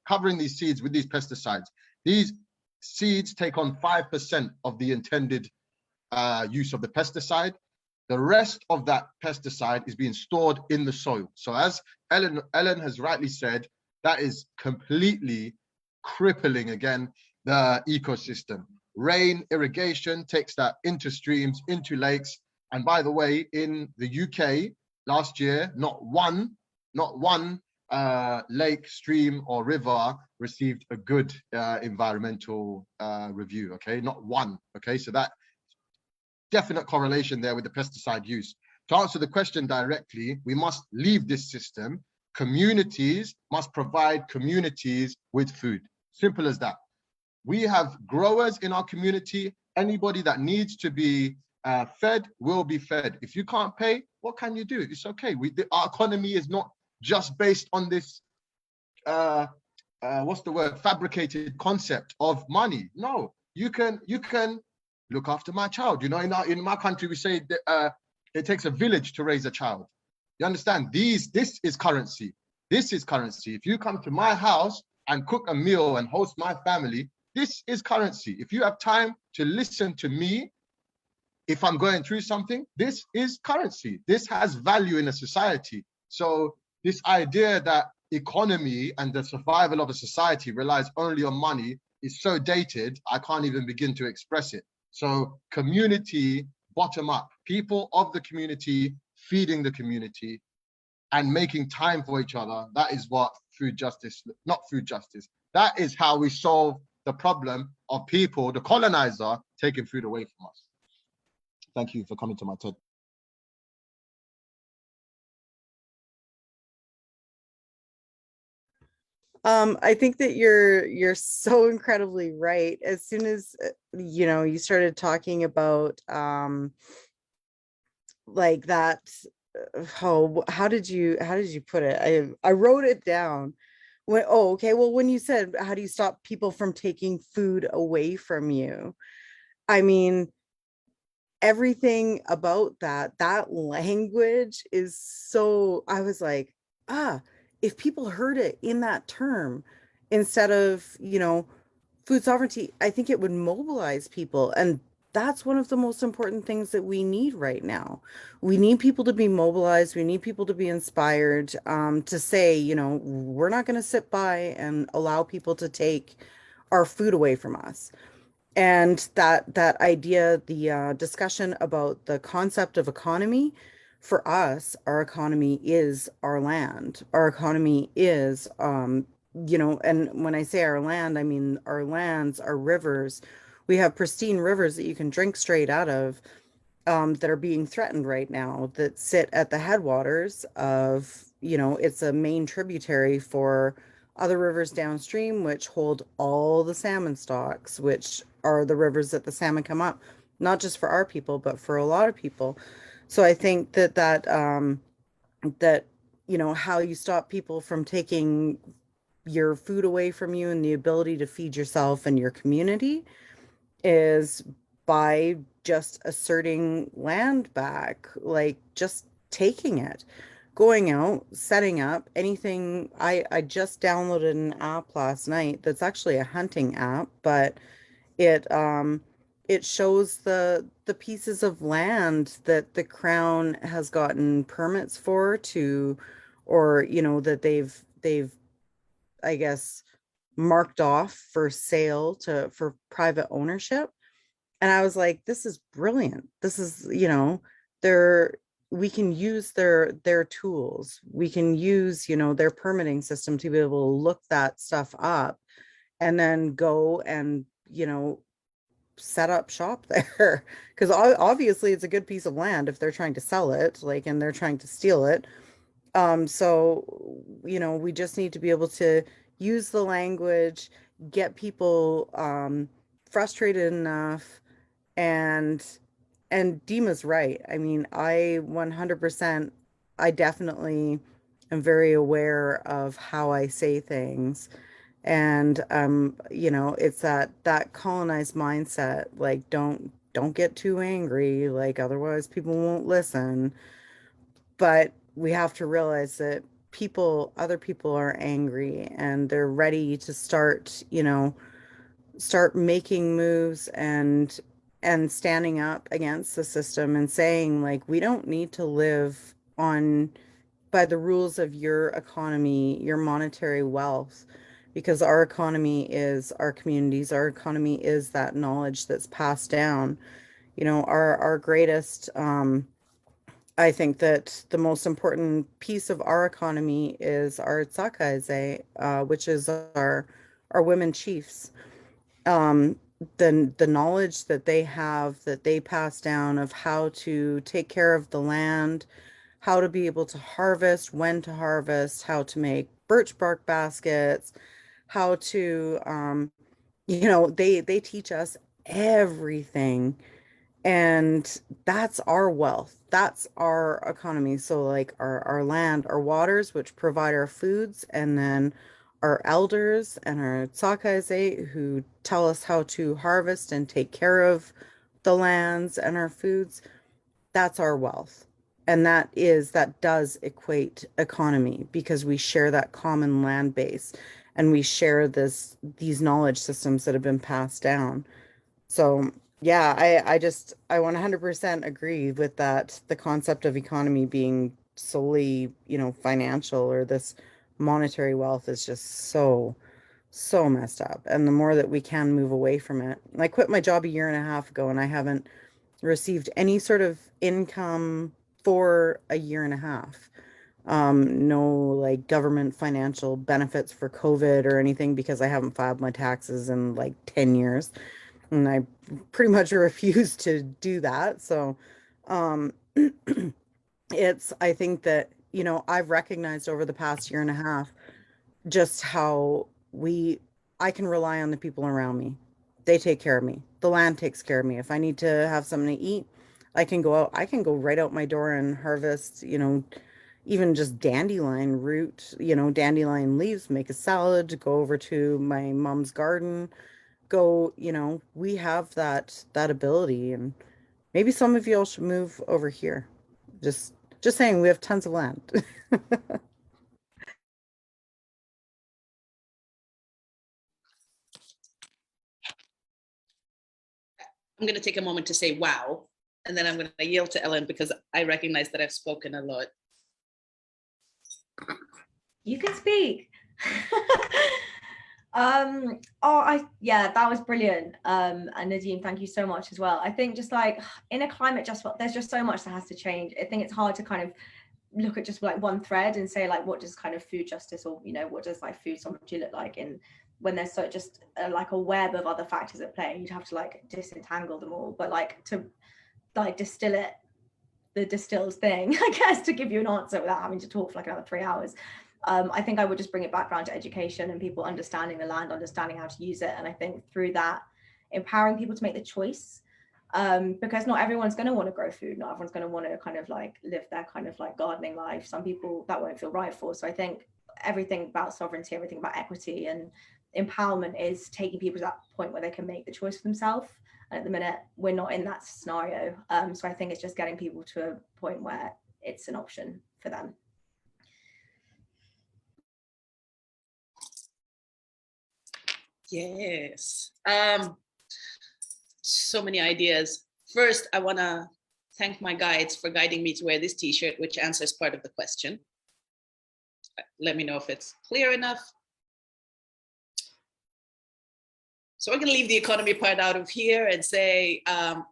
covering these seeds with these pesticides. These seeds take on 5% of the intended use of the pesticide. The rest of that pesticide is being stored in the soil. So as Ellen has rightly said, that is completely crippling, again, the ecosystem. Rain, irrigation takes that into streams, into lakes. And by the way, in the UK last year, not one lake, stream, or river received a good environmental review. Okay, not one. Okay, so that definite correlation there with the pesticide use. To answer the question directly, we must leave this system. Communities must provide communities with food. Simple as that. We have growers in our community. Anybody that needs to be fed will be fed. If you can't pay, what can you do? It's okay. Our economy is not just based on this, fabricated concept of money. No, you can look after my child. You know, in my country, we say that, it takes a village to raise a child. You understand? This is currency. This is currency. If you come to my house and cook a meal and host my family, this is currency. If you have time to listen to me, if I'm going through something, this is currency. This has value in a society. So this idea that economy and the survival of a society relies only on money is so dated, I can't even begin to express it. So community, bottom up, people of the community feeding the community and making time for each other. That is what food justice, not food justice. That is how we solve the problem of people, the colonizer, taking food away from us. Thank you for coming to my TED. I think that you're so incredibly right. As soon as you started talking about like that, how did you put it? I wrote it down. When you said, how do you stop people from taking food away from you? I mean, everything about that language is so, I was like, if people heard it in that term instead of, food sovereignty, I think it would mobilize people. And that's one of the most important things that we need right now. We need people to be mobilized. We need people to be inspired, to say, we're not going to sit by and allow people to take our food away from us. And that idea, the discussion about the concept of economy, for us, our economy is our land. Our economy is, and when I say our land, I mean our lands, our rivers. We have pristine rivers that you can drink straight out of, that are being threatened right now, that sit at the headwaters of, it's a main tributary for other rivers downstream, which hold all the salmon stocks, which are the rivers that the salmon come up, not just for our people, but for a lot of people. So I think that how you stop people from taking your food away from you and the ability to feed yourself and your community is by just asserting land back, like just taking it, going out, setting up anything. I just downloaded an app last night that's actually a hunting app, but it shows the pieces of land that the Crown has gotten permits for to or, you know, that they've, I guess, marked off for sale for private ownership. And I was like, this is brilliant. This is, you know, they're, we can use their tools. We can use, you know, their permitting system to be able to look that stuff up and then go and, you know, set up shop there. Because obviously it's a good piece of land if they're trying to sell it, like, and they're trying to steal it. So, you know, we just need to be able to use the language, get people frustrated enough, and Dima's right. I mean, I 100%, I definitely am very aware of how I say things. And you know, it's that colonized mindset, like don't get too angry, like otherwise people won't listen. But we have to realize that other people are angry and they're ready to start, you know, start making moves and standing up against the system and saying, like, we don't need to live on by the rules of your economy, your monetary wealth, because our economy is our communities, our economy is that knowledge that's passed down. You know, our greatest I think that the most important piece of our economy is our tsakaise, which is our women chiefs. Um, the knowledge that they have, that they pass down, of how to take care of the land, how to be able to harvest, when to harvest, how to make birch bark baskets, how to you know, they teach us everything, and that's our wealth, that's our economy. So like our land, our waters, which provide our foods, and then our elders and our tsakaise who tell us how to harvest and take care of the lands and our foods, that's our wealth. And that does equate economy, because we share that common land base and we share these knowledge systems that have been passed down. So yeah, I 100% agree with that. The concept of economy being solely, you know, financial, or this monetary wealth, is just so messed up. And the more that we can move away from it. I quit my job a year and a half ago and I haven't received any sort of income for a year and a half. No like government financial benefits for COVID or anything, because I haven't filed my taxes in like 10 years. And I pretty much refuse to do that. So, um, I think that, you know, I've recognized over the past year and a half just how I can rely on the people around me. They take care of me. The land takes care of me. If I need to have something to eat, I can go right out my door and harvest, you know, even just dandelion root, you know, dandelion leaves, make a salad, go over to my mom's garden, go, you know, we have that ability. And maybe some of y'all should move over here. Just saying, we have tons of land. I'm going to take a moment to say wow, and then I'm going to yield to Ellen because I recognize that I've spoken a lot. You can speak. Yeah, that was brilliant. And Nadine, thank you so much as well. I think just like in a climate just there's just so much that has to change. I think it's hard to kind of look at just like one thread and say like, what does kind of food justice, or, you know, what does like food sovereignty look like, in when there's so just like a web of other factors at play. You'd have to like disentangle them all, but like to like distill it, the distilled thing, I guess, to give you an answer without having to talk for like another 3 hours. I think I would just bring it back around to education and people understanding the land, understanding how to use it. And I think through that, empowering people to make the choice, because not everyone's going to want to grow food. Not everyone's going to want to kind of like live their kind of like gardening life. Some people that won't feel right for. So I think everything about sovereignty, everything about equity and empowerment is taking people to that point where they can make the choice for themselves. And at the minute, we're not in that scenario. So I think it's just getting people to a point where it's an option for them. Yes. So many ideas. First, I want to thank my guides for guiding me to wear this t-shirt, which answers part of the question. let me know if it's clear enough. So we're going to leave the economy part out of here and say,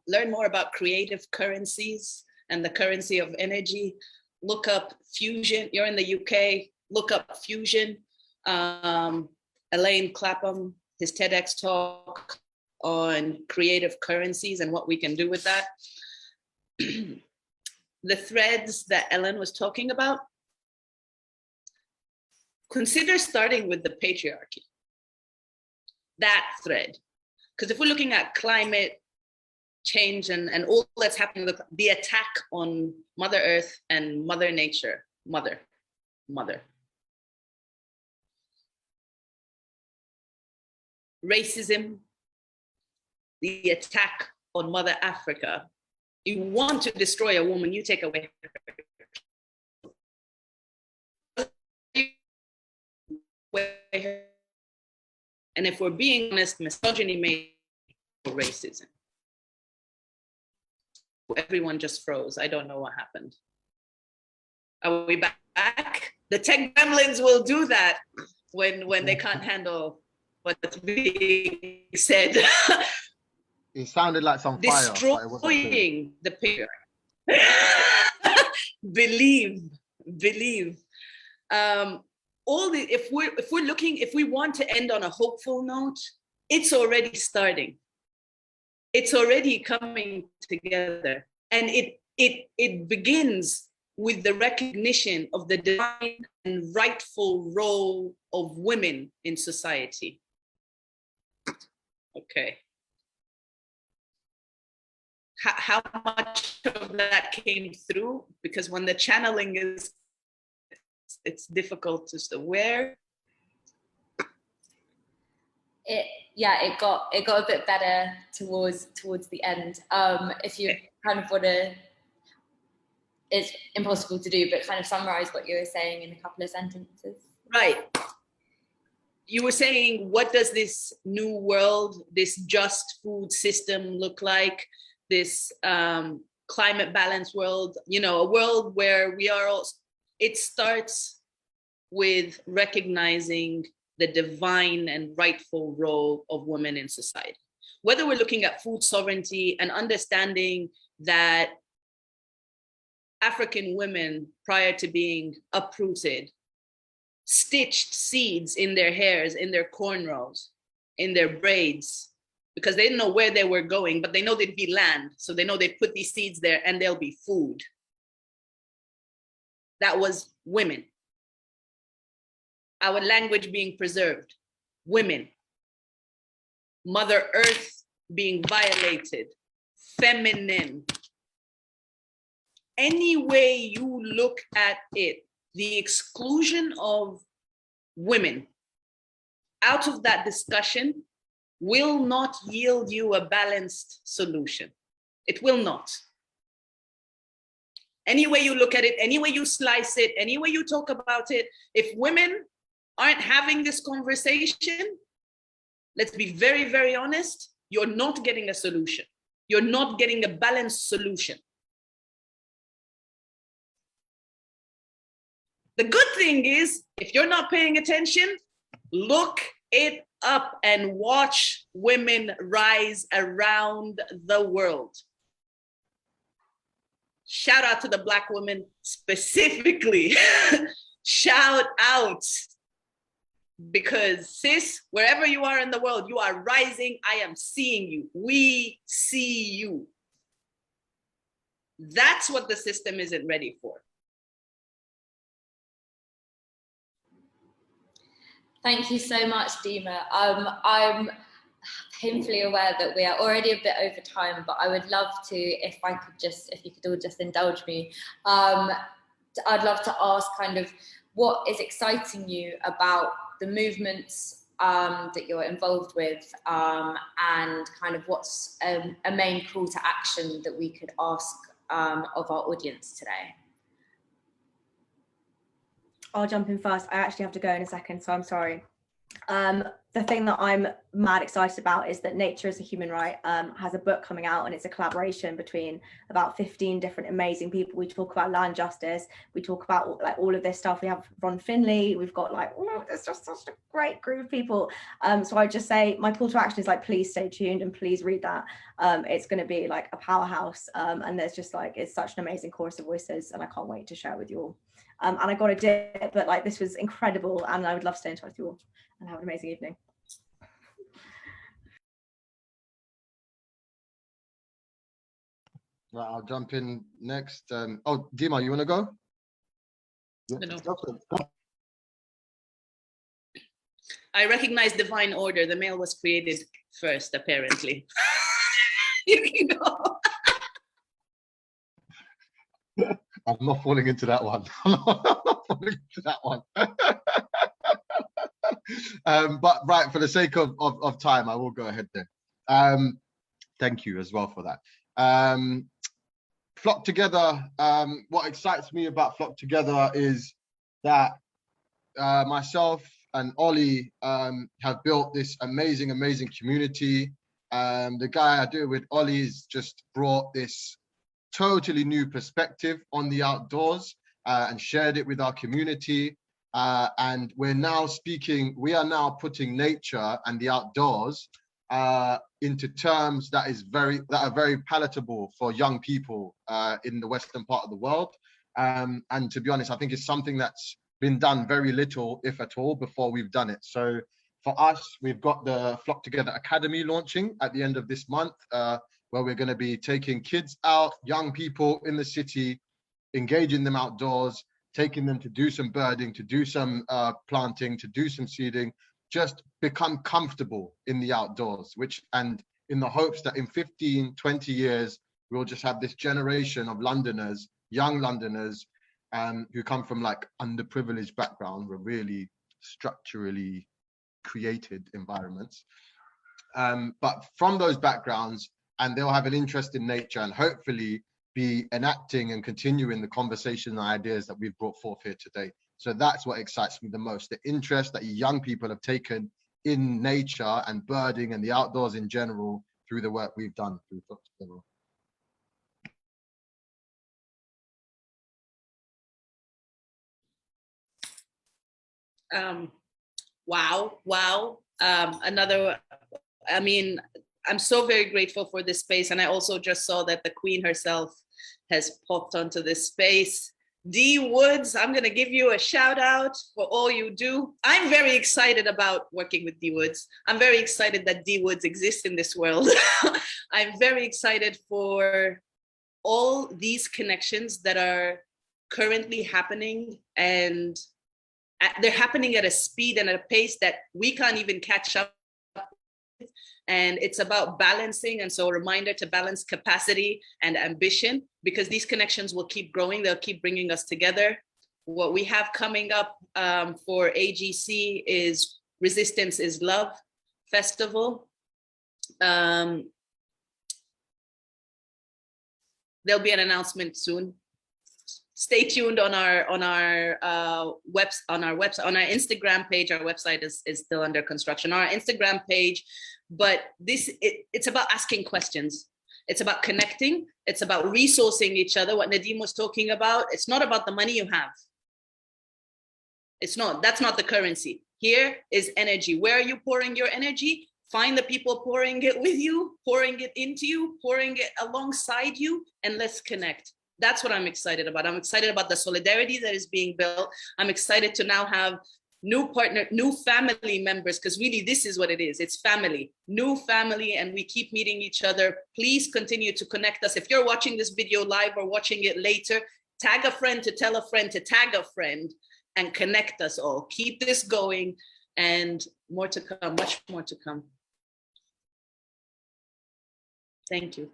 learn more about creative currencies and the currency of energy. Look up fusion. You're in the UK, look up fusion. Elaine Clapham, his TEDx talk on creative currencies and what we can do with that. The threads that Ellen was talking about, consider starting with the patriarchy, that thread. Because if we're looking at climate change and all that's happening, the attack on Mother Earth and Mother Nature, mother. Racism, the attack on Mother Africa. You want to destroy a woman, you take away her. And if we're being honest, misogyny made racism. Everyone just froze. I don't know what happened. Are we back? The tech gremlins will do that when they can't handle what's being said. It sounded like some fire. Destroying the picture. Believe. If we want to end on a hopeful note, it's already starting. It's already coming together. And it begins with the recognition of the divine and rightful role of women in society. Okay. How much of that came through? Because when the channeling is, it's difficult to say where. It got a bit better towards the end. If you kind of want to, it's impossible to do, but kind of summarize what you were saying in a couple of sentences. Right. You were saying, what does this new world, this just food system look like? This climate balance world, a world where we are all, it starts with recognizing the divine and rightful role of women in society. Whether we're looking at food sovereignty and understanding that African women, prior to being uprooted, stitched seeds in their hairs, in their cornrows, in their braids, because they didn't know where they were going, but they know there'd be land. So they know they'd put these seeds there and there'll be food. That was women. Our language being preserved, women. Mother Earth being violated, feminine. Any way you look at it, the exclusion of women out of that discussion will not yield you a balanced solution. It will not. Any way you look at it, any way you slice it, any way you talk about it, if women aren't having this conversation, let's be very, very honest, you're not getting a solution. You're not getting a balanced solution. The good thing is, if you're not paying attention, look it up and watch women rise around the world. Shout out to the Black women specifically. Shout out. Because sis, wherever you are in the world, you are rising. I am seeing you. We see you. That's what the system isn't ready for. Thank you so much, Dima. I'm painfully aware that we are already a bit over time, but I would love to, if you could all just indulge me, I'd love to ask kind of what is exciting you about the movements that you're involved with, and kind of what's a main call to action that we could ask of our audience today. I'll jump in first. I actually have to go in a second, so I'm sorry. The thing that I'm mad excited about is that Nature is a Human Right has a book coming out, and it's a collaboration between about 15 different amazing people. We talk about land justice, we talk about like all of this stuff. We have Ron Finley, we've got like, oh, it's just such a great group of people. So I just say my call to action is like, please stay tuned and please read that. It's going to be like a powerhouse, and there's just like, it's such an amazing chorus of voices, and I can't wait to share it with you all. And I got to dip, but like this was incredible, and I would love to stay in touch with you all and have an amazing evening. Right, I'll jump in next. Oh, Dima, you want to go? Yeah. No. I recognize divine order. The male was created first, apparently. You can go. I'm not falling into that one. I'm not falling into that one. But right, for the sake of time, I will go ahead there. Thank you as well for that. Flock Together, what excites me about Flock Together is that myself and Ollie have built this amazing community. The guy I do it with, Ollie, has just brought this totally new perspective on the outdoors and shared it with our community. And we are now putting nature and the outdoors into terms that are very palatable for young people in the Western part of the world. And to be honest, I think it's something that's been done very little, if at all, before we've done it. So for us, we've got the Flock Together Academy launching at the end of this month, where we're going to be taking kids out, young people in the city, engaging them outdoors, taking them to do some birding, to do some planting, to do some seeding, just become comfortable in the outdoors, and in the hopes that in 15, 20 years, we'll just have this generation of Londoners, young Londoners, who come from like underprivileged background, or really structurally created environments. But from those backgrounds, and they'll have an interest in nature and hopefully be enacting and continuing the conversation and ideas that we've brought forth here today. So that's what excites me the most, the interest that young people have taken in nature and birding and the outdoors in general through the work we've done through Flock Together. Wow. I'm so very grateful for this space. And I also just saw that the Queen herself has popped onto this space. D Woods, I'm going to give you a shout out for all you do. I'm very excited about working with D Woods. I'm very excited that D Woods exists in this world. I'm very excited for all these connections that are currently happening, and they're happening at a speed and at a pace that we can't even catch up with. And it's about balancing. And so a reminder to balance capacity and ambition, because these connections will keep growing. They'll keep bringing us together. What we have coming up for AGC is Resistance is Love Festival. There'll be an announcement soon. Stay tuned on our Instagram page. Our website is still under construction. Our Instagram page, but it's about asking questions. It's about connecting. It's about resourcing each other. What Nadeem was talking about. It's not about the money you have. It's not. That's not the currency. Here is energy. Where are you pouring your energy? Find the people pouring it with you, pouring it into you, pouring it alongside you, and let's connect. That's what I'm excited about. I'm excited about the solidarity that is being built. I'm excited to now have new family members, because really this is what it is. It's family, new family, and we keep meeting each other. Please continue to connect us. If you're watching this video live or watching it later, tag a friend to tell a friend to tag a friend and connect us all. Keep this going, and more to come, much more to come. Thank you.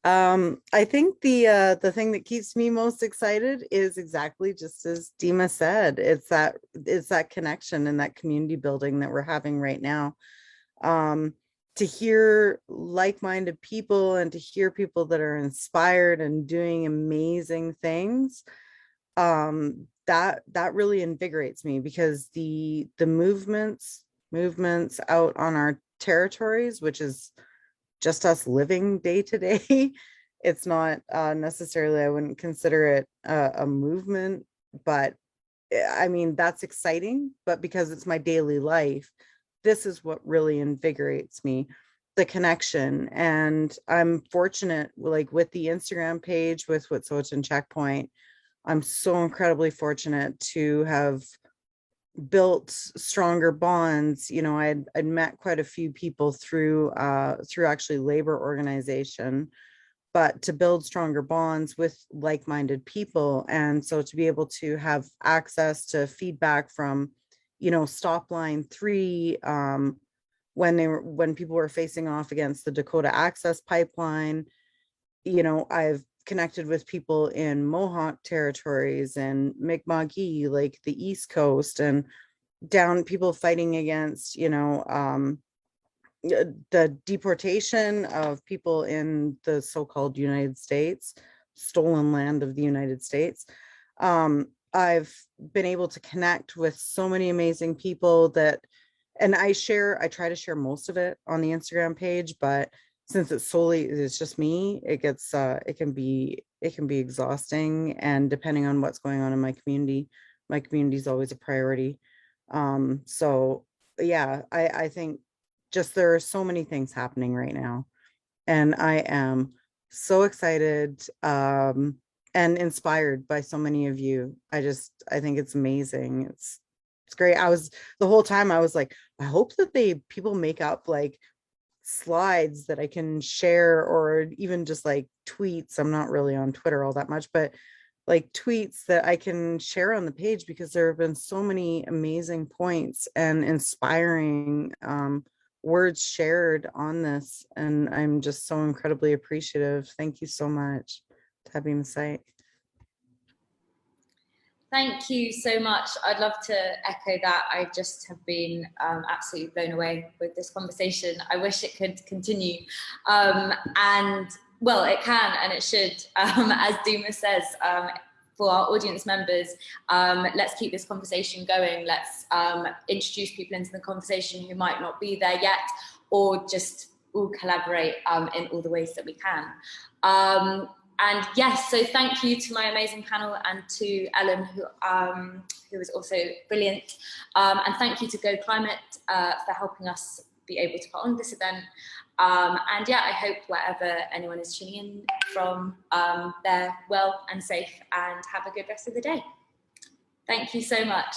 I think the thing that keeps me most excited is exactly just as Dima said. It's that connection and that community building that we're having right now. To hear like-minded people and to hear people that are inspired and doing amazing things, that really invigorates me, because the movements out on our territories, which is just us living day to day, it's not necessarily, I wouldn't consider it a movement, but I mean, that's exciting, but because it's my daily life, this is what really invigorates me, the connection. And I'm fortunate, like with the Instagram page, with Wet'suwet'en Checkpoint, I'm so incredibly fortunate to have built stronger bonds. You know, I'd met quite a few people through actually labor organization, but to build stronger bonds with like-minded people. And so to be able to have access to feedback from, you know, Stop Line 3, when people were facing off against the Dakota Access Pipeline, you know, I've connected with people in Mohawk territories and Mi'kma'ki, like the East Coast, and down people fighting against, you know, the deportation of people in the so-called United States, stolen land of the United States. I've been able to connect with so many amazing people that, and I try to share most of it on the Instagram page, but since it's just me, it gets, it can be exhausting. And depending on what's going on in my community is always a priority. So yeah, I think just there are so many things happening right now, and I am so excited and inspired by so many of you. I think it's amazing. It's great. The whole time I was like, I hope that people make up like slides that I can share, or even just like tweets. I'm not really on Twitter all that much, but like tweets that I can share on the page, because there have been so many amazing points and inspiring words shared on this. And I'm just so incredibly appreciative. Thank you so much for having the site. Thank you so much. I'd love to echo that. I just have been absolutely blown away with this conversation. I wish it could continue. And well, it can and it should. As Duma says, for our audience members, let's keep this conversation going. Let's introduce people into the conversation who might not be there yet, or just all collaborate in all the ways that we can. And yes, so thank you to my amazing panel, and to Ellen, who was also brilliant. And thank you to GoClimate for helping us be able to put on this event. And yeah, I hope wherever anyone is tuning in from, they're well and safe and have a good rest of the day. Thank you so much.